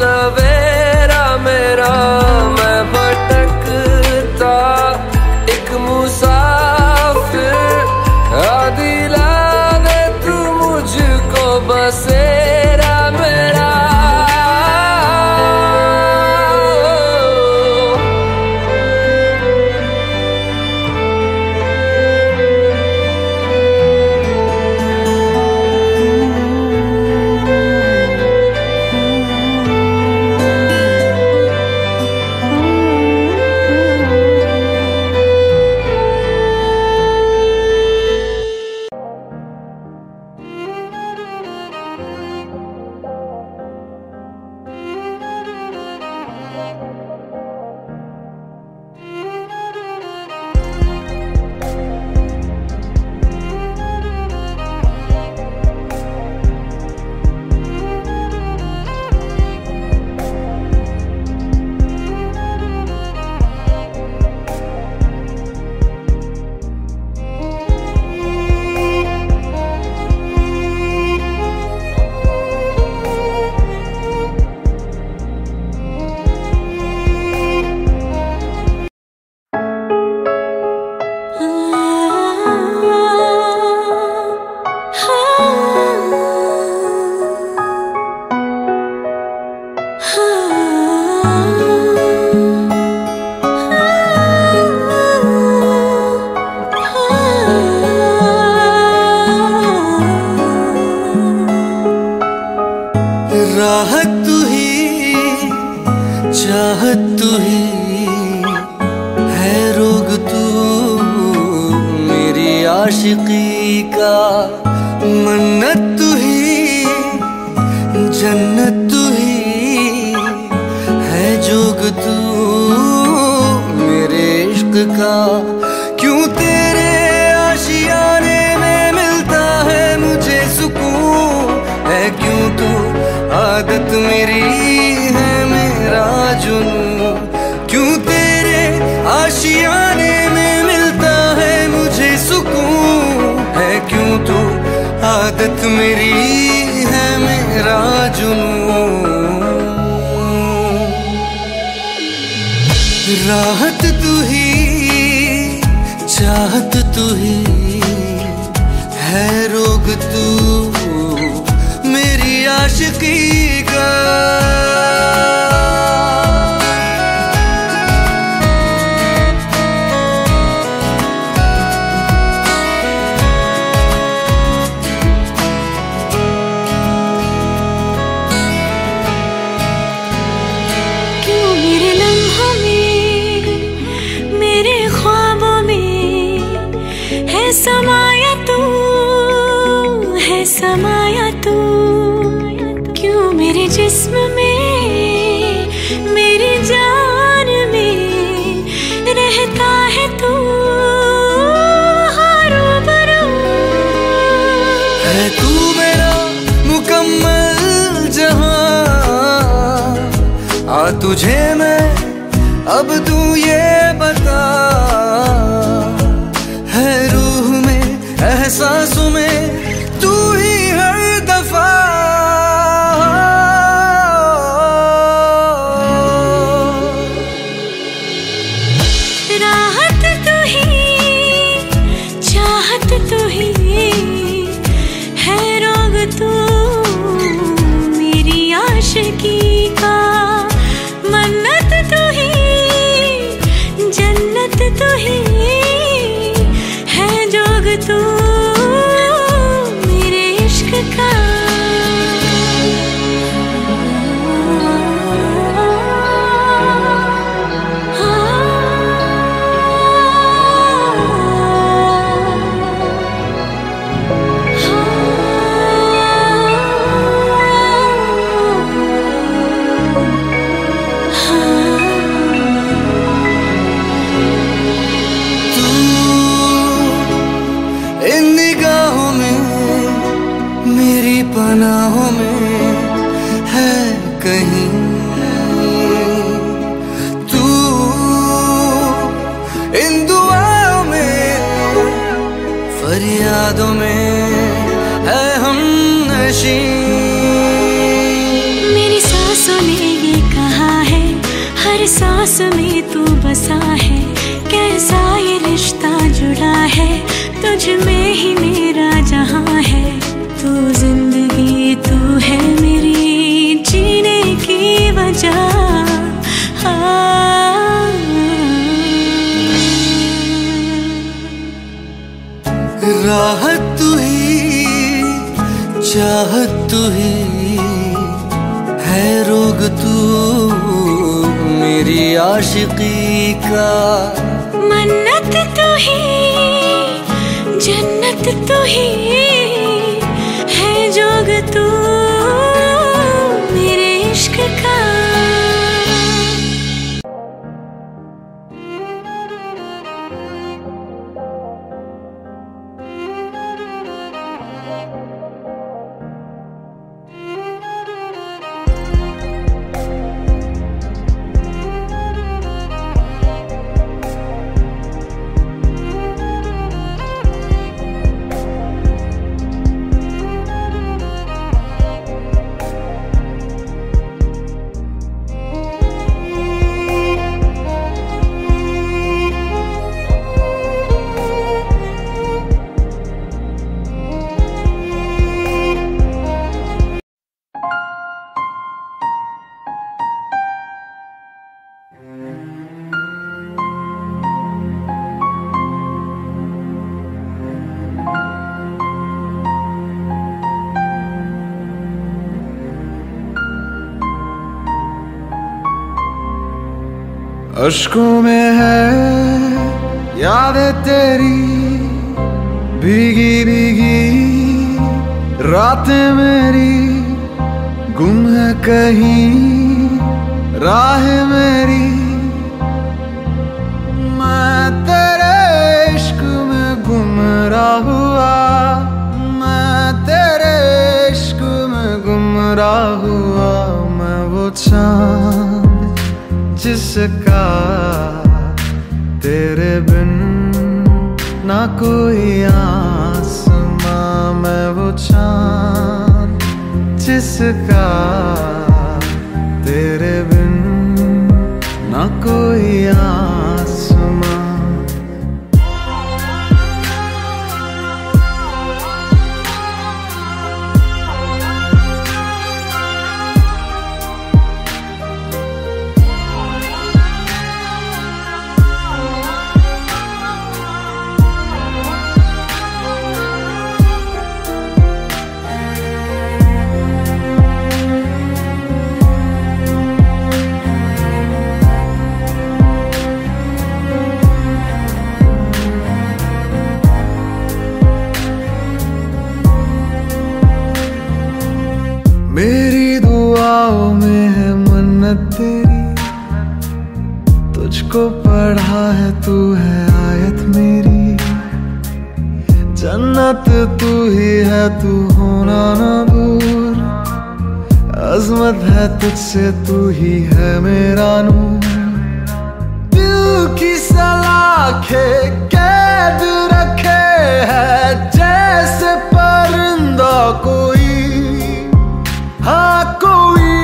सवेरा मेरा, मैं भटकता एक मुसाफिर, दिला दे तू मुझको बसेरा मेरा। राहत तू ही, चाहत तू ही है रोग तू मेरी आशिकी का, मन्नत तू ही, जन्नत तू ही है जोग तू मेरे इश्क का। क्यों तेरे आशियाने में मिलता है मुझे सुकून, है क्यों तू आदत मेरी है मेरा जुनून। क्यों तेरे आशियाने में मिलता है मुझे सुकून, है क्यों तू आदत मेरी है मेरा जुनून। राहत तू ही, चाहत तू ही है रोग तू मेरी आशिकी का। क्यों मेरे लम्हों में, मेरे ख्वाबों में है समाया तू, है समाया तू। क्यों मेरे जिस्म में, मेरी जान में रहता है तू रूबरू। है तू मेरा मुकम्मल जहां, आ तुझे मैं अब तू ये बता। है रूह में, एहसासों में तू ही हर दफा। राहत तू ही, चाहत तू ही है रोग तू मेरी आशिकी का, मन्नत तू ही, जन्नत तू ही है जोग तू मेरे इश्क का। पनाहों में है कहीं तू, इन दुआओं में फरियादों में है हम नशीं। मेरी सांसों सांसों ने ये कहा है, हर सांस में तू बसा है। कैसा ये रिश्ता जुड़ा है, तुझ में ही मेरा जहां है। तू जिंदगी, तू है मेरी जीने की वजह। राहत तू ही, चाहत तू ही है, रोग तू मेरी आशिकी का। मन्नत तू ही, जन्नत तू ही है, जोग तू मेरे इश्क का। अश्कों में है यादें तेरी, भीगी भीगी रातें मेरी। गुम है कहीं राह मेरी, मैं तेरे इश्क में गुमराह हुआ। मैं तेरे इश्क में गुमराह हुआ। मैं वो चाँद जिसका तेरे बिन ना कोई आसमां। मैं वो चाँद जिसका तेरे बिन ना कोई आसमां। मेरी दुआओं में है मन्नत तेरी, तुझको पढ़ा है तू है आयत मेरी। जन्नत तू ही है, तू होना ना दूर। अजमत है तुझसे, तू ही है मेरा नूर। दिल की सलाखें कैद रखे है, जैसे परिंदा कोई, हाँ कोई।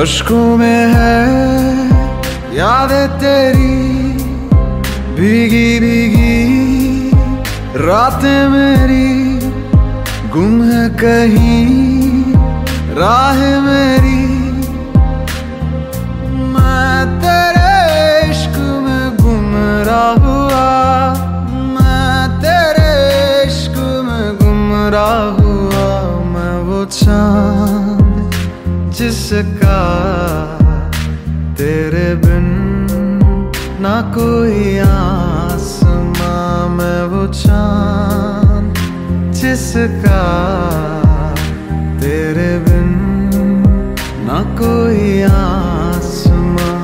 अश्कों में है यादें तेरी, भीगी भीगी रातें मेरी। गुम है कहीं राह मेरी, मैं तेरे इश्क में गुमराह हुआ। मैं तेरे इश्क में गुमराह हुआ। मैं वो चाँद जिसका तेरे बिन ना कोई आसमां। मैं वो चाँद जिसका तेरे बिन ना कोई आसमां।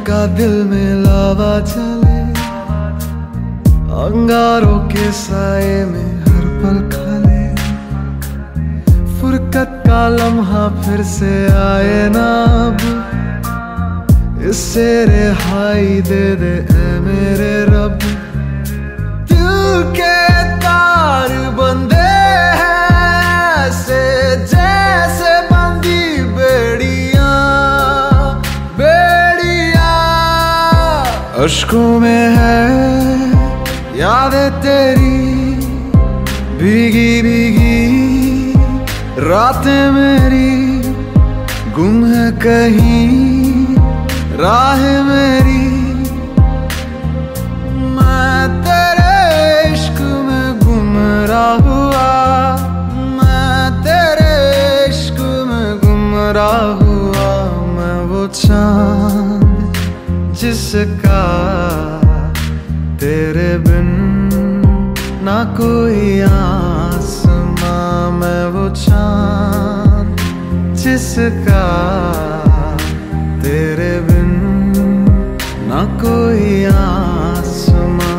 का दिल में लावा चले, अंगारों के साए में हर पल खाले, फुरकत का लम्हा फिर से आए ना अब, इससे रिहाई दे दे ऐ मेरे रब। दिल के तार बंधे हैं ऐसे जैसे बंदी बेड़ियां, बेड़ियां। अश्कों में है यादें तेरी भीगी भीगी, रातें मेरी गुम है कहीं राह मेरी। मैं तेरे इश्क में गुमराह हुआ, मैं तेरे इश्क में गुमराह हुआ। मैं वो चांद जिसका तेरे बिन ना कोई आसमां, मैं वो चांद जिसका तेरे बिन ना कोई आसमां।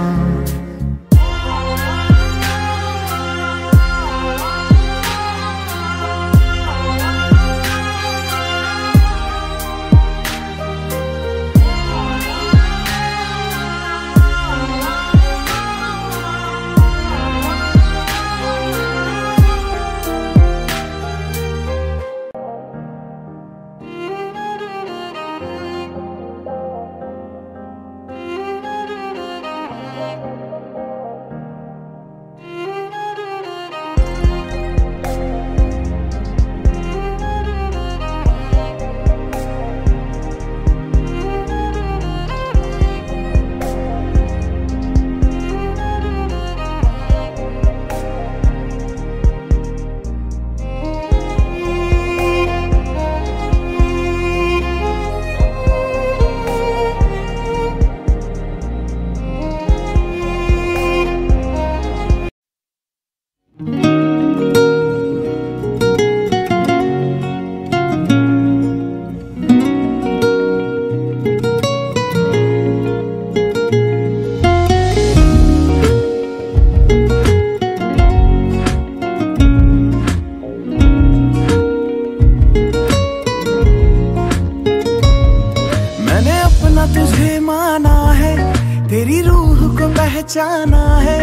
पहचाना है,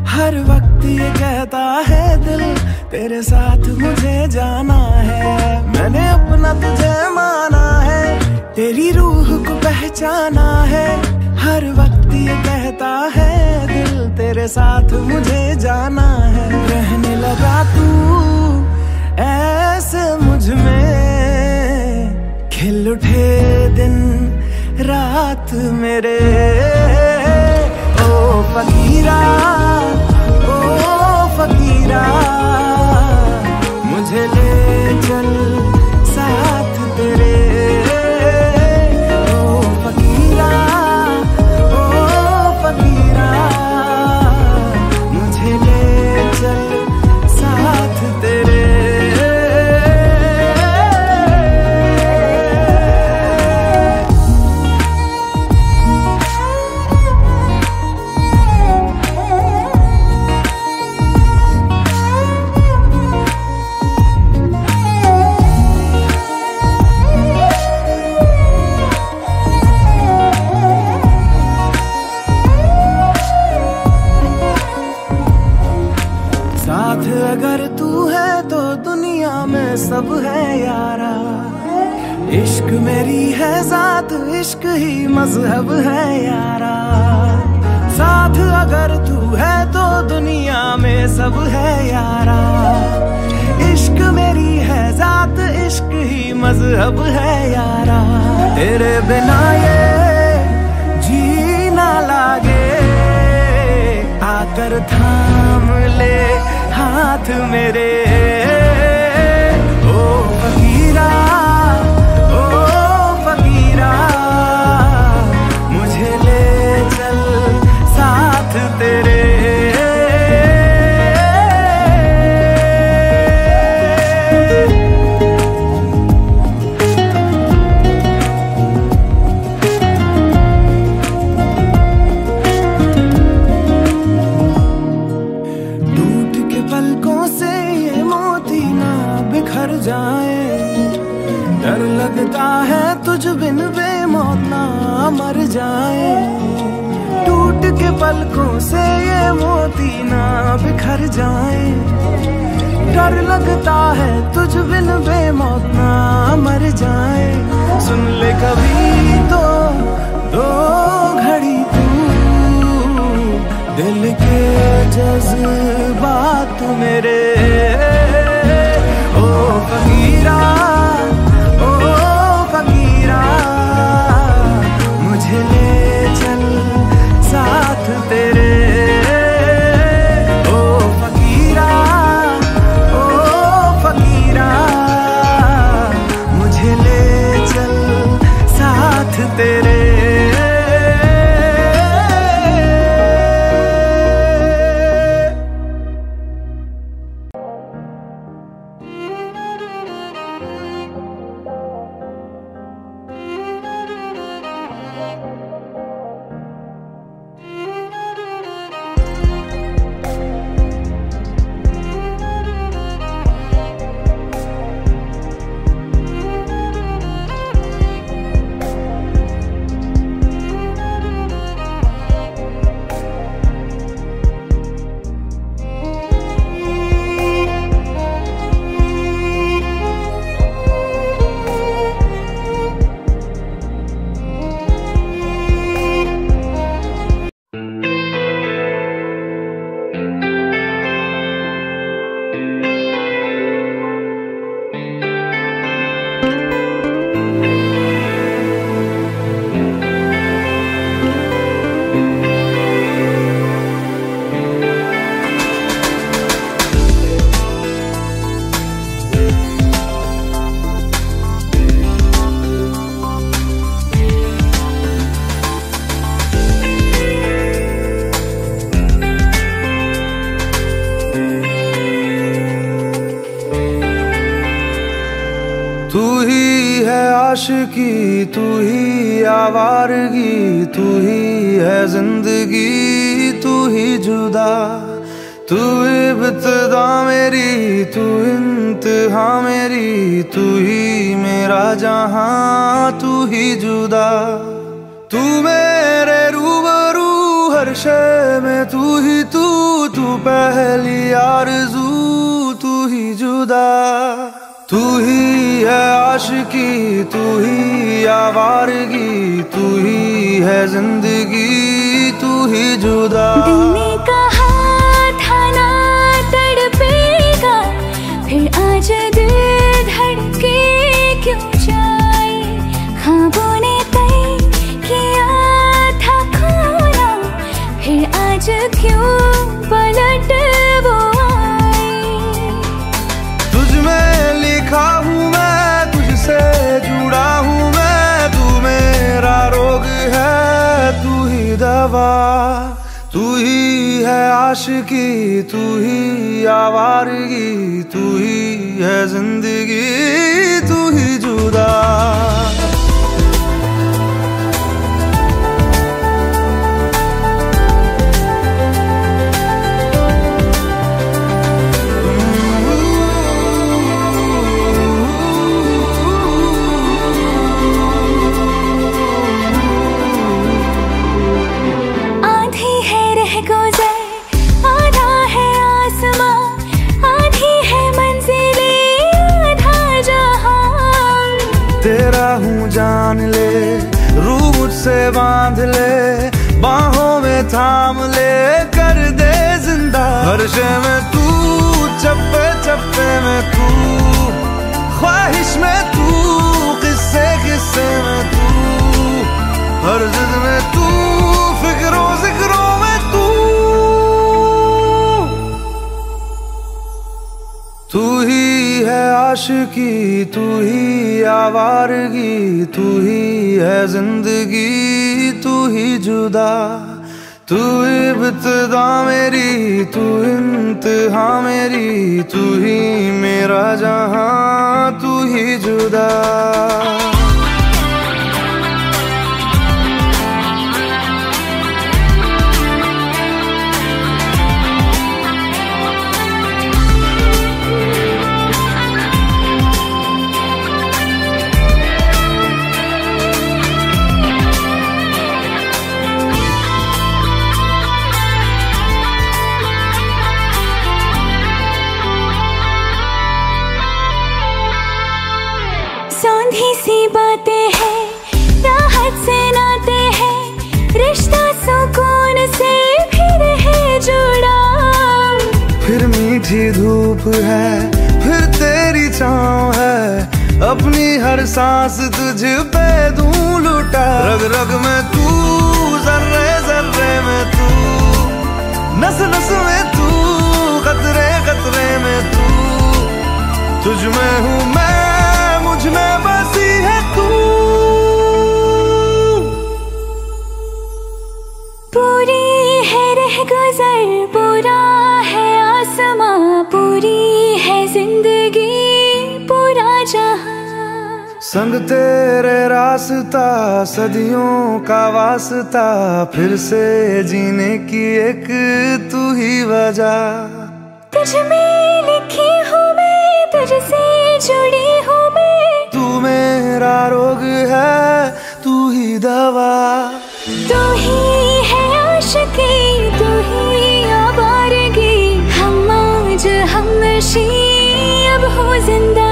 हर वक्त ये कहता है दिल तेरे साथ मुझे जाना है। मैंने अपना तुझे माना है, तेरी रूह को पहचाना है, हर वक्त ये कहता है दिल तेरे साथ मुझे जाना है। रहने लगा तू ऐसे मुझ में, खिल उठे दिन रात मेरे। ओ फकीरा, ओ फकीरा, मुझे ले चल साथ तेरे। ओ फकीरा, ओ फकीरा, मुझे ले चल साथ तेरे। साथ अगर तू है तो दुनिया में सब है यारा। इश्क मेरी है जात, इश्क ही मजहब है यारा। साथ अगर तू है तो दुनिया में सब है यारा। इश्क मेरी है जात, इश्क ही मजहब है यारा। तेरे बिना ये जीना लागे, आकर थाम ले हाथ मेरे। ओ फकीरा, ओ फकीरा, मुझे ले चल साथ तेरे। जाए। डर लगता है तुझ बिन बेमौत ना मर जाए। टूट के पलकों से ये मोती ना बिखर जाए। डर लगता है तुझ बिन बेमौत ना मर जाए। सुन ले कभी तो दो घड़ी तू दिल के जज्बात मेरे। ओ फकीरा, ओ फकीरा, मुझे ले चल साथ तेरे। ओ फकीरा, ओ फकीरा, मुझे ले चल साथ तेरे। तू ही है आशिकी, तू ही आवारगी, तू ही है जिंदगी, तू ही जुदा। तू इब्तिदा मेरी, तू इंतहा मेरी, तू ही मेरा जहां, तू ही जुदा। तू मेरे रूबरू हर शय में, तू ही तू, तू पहली आरज़ू, तू ही जुदा। तू ही है आशिकी, तू ही आवारगी, तू ही है जिंदगी, तू ही जुदा। दिल ने कहा था ना तड़पेगा, फिर आज दिल धड़के क्यों जाए। ख्वाबों ने तय किया था खोना, फिर आज क्यों पलट वो लिखा हूँ मैं, तुझसे जुड़ा हूँ मैं, तू मेरा रोग है, तू ही दवा। तू ही है आशिकी, तू ही आवारगी, तू ही है जिंदगी, तू ही जुदा। तेरा हूँ जान ले, रूह मुझसे बांध ले, बाहों में थाम ले, कर दे जिंदा। हर शय में तू, चप्पे चप्पे में तू, ख्वाहिश में तू, किस्से किस्से में तू, हर जिद में तू, फिक्रों जिक्रों में तू। तू ही है आशिकी, तू ही आवारगी, तू ही है जिंदगी, तू ही जुदा। तू इब्तिदा मेरी, तू इंतहा मेरी, तू ही मेरा जहां, तू ही जुदा। बातें हैं, राहत से नाते हैं, रिश्ता सुकून से भी रहे जुड़ा। फिर मीठी धूप है, फिर तेरी छाँव है, अपनी हर सांस तुझ पे दूं लुटा। रग रग में तू, जर्रे जर्रे में तू, नस नस में तू, कतरे कतरे में तू, तुझ में हूँ मैं, मुझ में बसी है तू। पूरी है रह गुजर, पूरा है आसमां, पूरी है जिंदगी, पूरा जहां। संग तेरे रास्ता, सदियों का वास्ता, फिर से जीने की एक तू ही वजह। तुझ में लिखी हूँ मैं, तुझसे जुड़ी हूँ मैं, तू मेरा रोग है, तू ही दवा। तू ही है आशिकी, तू ही आवारगी, हम आज हमनशी अब हो जिंदा।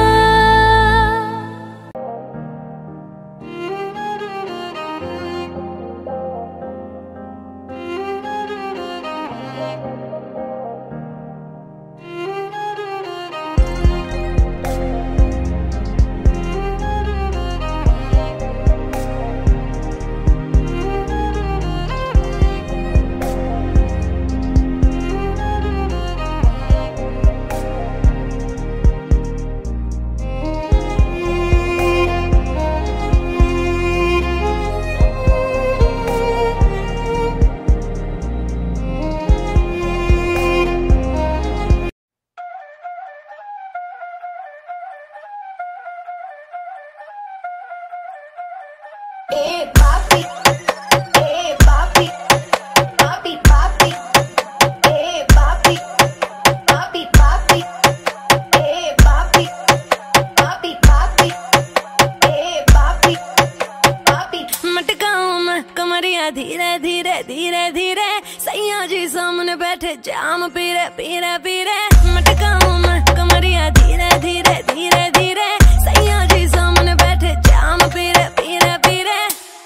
धीरे धीरे धीरे धीरे सैया जी सामने बैठे जाम पीरे पीरे पीरे, मटकाऊं मैं कमरिया धीरे धीरे धीरे धीरे, सैया जी सामने बैठे जाम पीरे पीरे पीरे।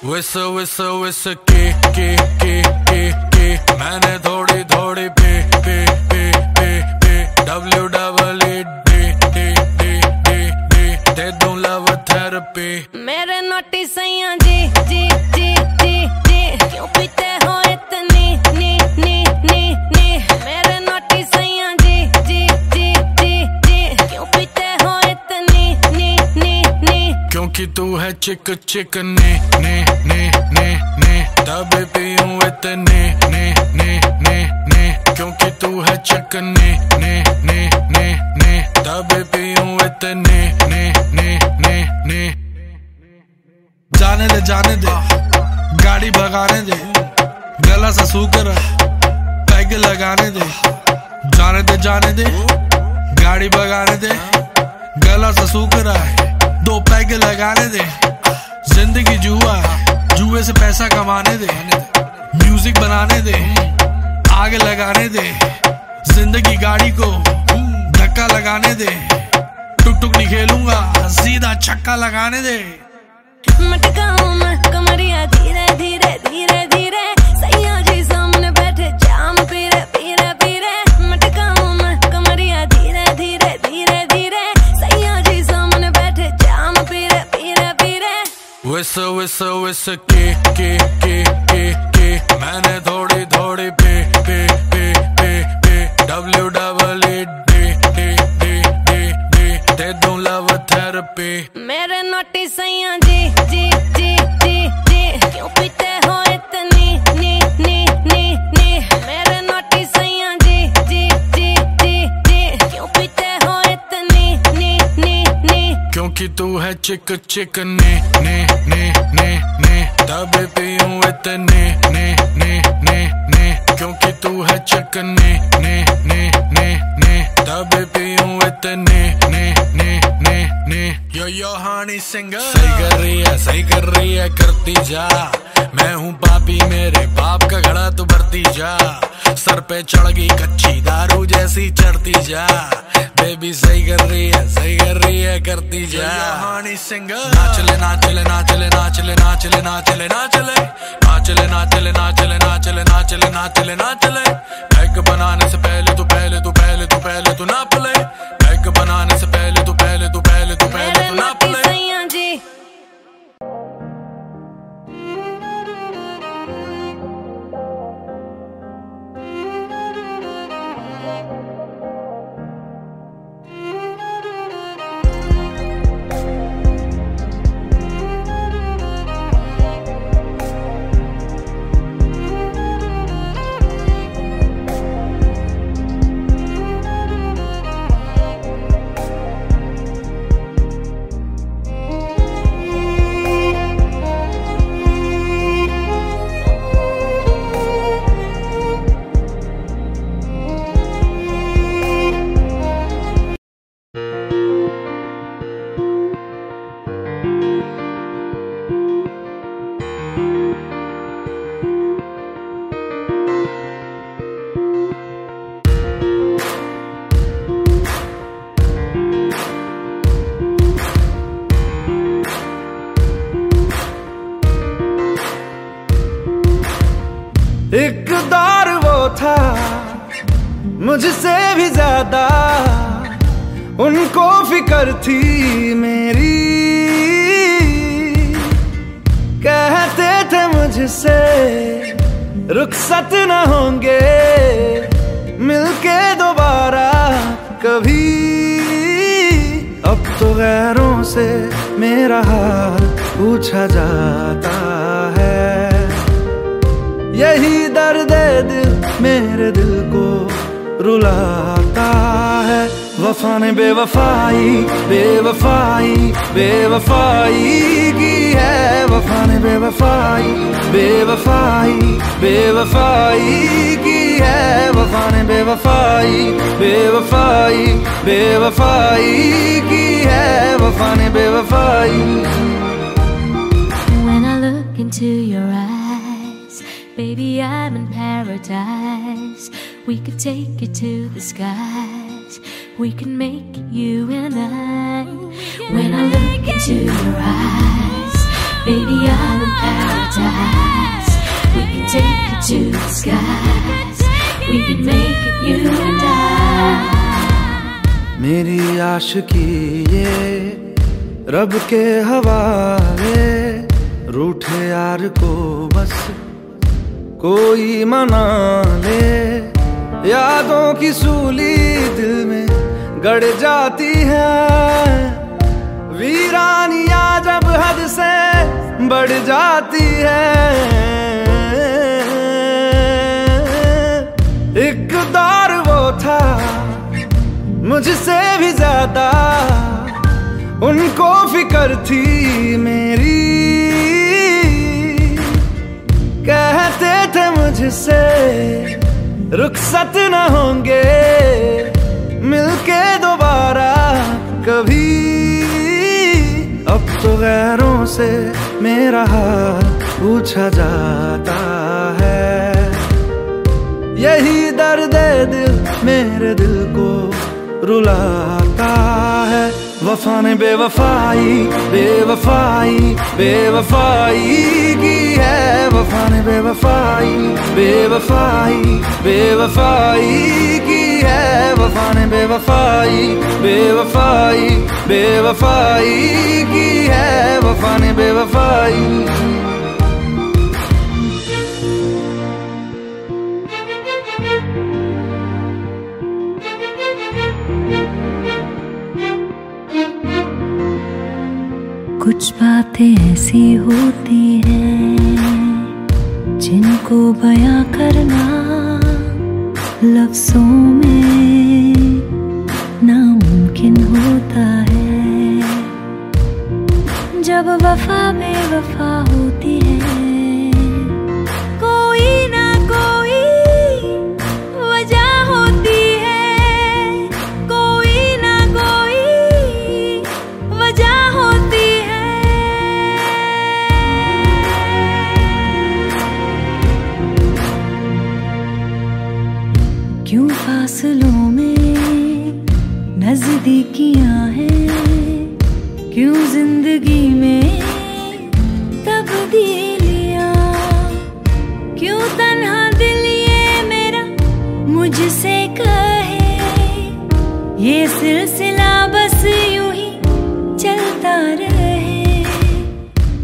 विस विस विस के मैंने थोड़ी थोड़ी P P P P P WEED दे दूं लव थेरेपी। मेरे नोटी सैया जी जी जी जी जी, क्यों पीते हो इतनी नी नी नी नी। मेरे नोटी सैया जी जी जी जी जी, क्यों पीते हो इतनी नी नी नी। क्योंकि तू है चिक चिक नी नी नी नी नी, तभी पीऊं इतनी नी नी नी नी। क्योंकि तू है चिक नी नी नी नी नी, तभी पीऊं इतनी नी नी नी नी। जाने दे गाड़ी भगाने दे, गला सा सूकर पैग लगाने दे। जाने दे गाड़ी भगाने दे, गला सा सूकर दो पैग लगाने दे। जिंदगी जुआ, जुए से पैसा कमाने दे, म्यूजिक बनाने दे, आग लगाने दे। जिंदगी गाड़ी को धक्का लगाने दे, टुक टुक नहीं खेलूंगा, सीधा छक्का लगाने दे। मटकाऊं मैं कमरिया धीरे धीरे धीरे धीरे, सैया जी सामने बैठे जाम पीरे पीरे पीरे। मटकाऊं मैं कमरिया धीरे धीरे धीरे धीरे, सैया जी सामने बैठे जाम पीरे पीरे पीरे। विस विस विस के मैंने थोड़ी थोड़ी P P P P P WEED दे दूं लव थेरेपी। मेरे नोटी सैया जी जी जी जी जी, क्यों पीते हो इतनी नी नी नी नी। मेरे नोटी सैया जी जी जी जी जी, क्यों पीते हो इतनी नी नी नी। क्योंकि तू है चिक चिक नी नी नी नी नी, तभी पीऊं इतनी नी नी नी नी। क्योंकि तू है चिक नी नी नी नी नी, तभी पीऊं इतनी नी नी नी नी। यो हानी सिंगर सही कर रही है करती जा। मैं हूँ पापी, मेरे बाप का घड़ा तू भरती जा। सर पे चढ़ गई कच्ची दारू जैसी चढ़ती जा। बेबी सही कर रही है करती जा हानी सिंगर नाचले नाचले नाचले नाचले नाचले नाचले नाचले नाचले नाचले नाचले नाचले नाचले नाचले नाचले पैक बनाने से पहले तू पहले तू पहले तू पहले तू नाप ले पैक बनाने से पहले तू पहले तू पहले तू पहले तू नाप ले एक दौर वो था मुझसे भी ज्यादा उनको फिक्र थी मेरी कहते थे मुझसे रुखसत न होंगे मिलके दोबारा कभी अब तो गैरों से मेरा हाल पूछा जाता है यही दर्द दिल मेरे दिल को रुलाता है वफा ने बेवफाई बेवफाई बेवफाई की है वफा ने बेवफाई बेवफाई बेवफाई की है वफा ने बेवफाई बेवफाई बेवफाई की है वफा ने बेवफाई When I look into your eyes, baby, I'm in paradise. We could take it to the skies. We can make it you and I. When I look into your eyes, baby, I'm in paradise. We can take it to the skies. We can make it you and I. मेरी आशिकी ये रब के हवाले रूठे यार को बस कोई मना ले यादों की सूली दिल में गड़ जाती है वीरानियां जब हद से बढ़ जाती है एक दौर वो था मुझसे भी ज्यादा उनको फिक्र थी मेरी कहते थे मुझसे रुखसत न होंगे मिलके दोबारा कभी अब तो गैरों से मेरा हाल पूछा जाता है यही दर्द दिल मेरे दिल को रुलाता है वफा ने बेवफाई बेवफाई बेवफाई की है वफा ने बेवफाई बेवफाई बेवफाई की है वफा ने बेवफाई बेवफाई बेवफाई की है वफा ने बेवफाई कुछ बातें ऐसी होती हैं जिनको बयां करना लफ्जों में नामुमकिन होता है जब वफा बेवफा होती है कोई ना कोई वजह होती है कोई ना कोई वजह होती है क्यों फासलों में नजदीकियां हैं क्यों जिंदगी में तब्दीलियां, क्यों तन्हा दिल ये मेरा मुझसे कहे, ये सिलसिला बस यूं ही चलता रहे।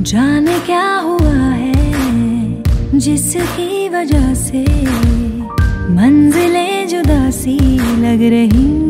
जाने क्या हुआ है जिसकी वजह से मंजिलें जुदा सी लग रही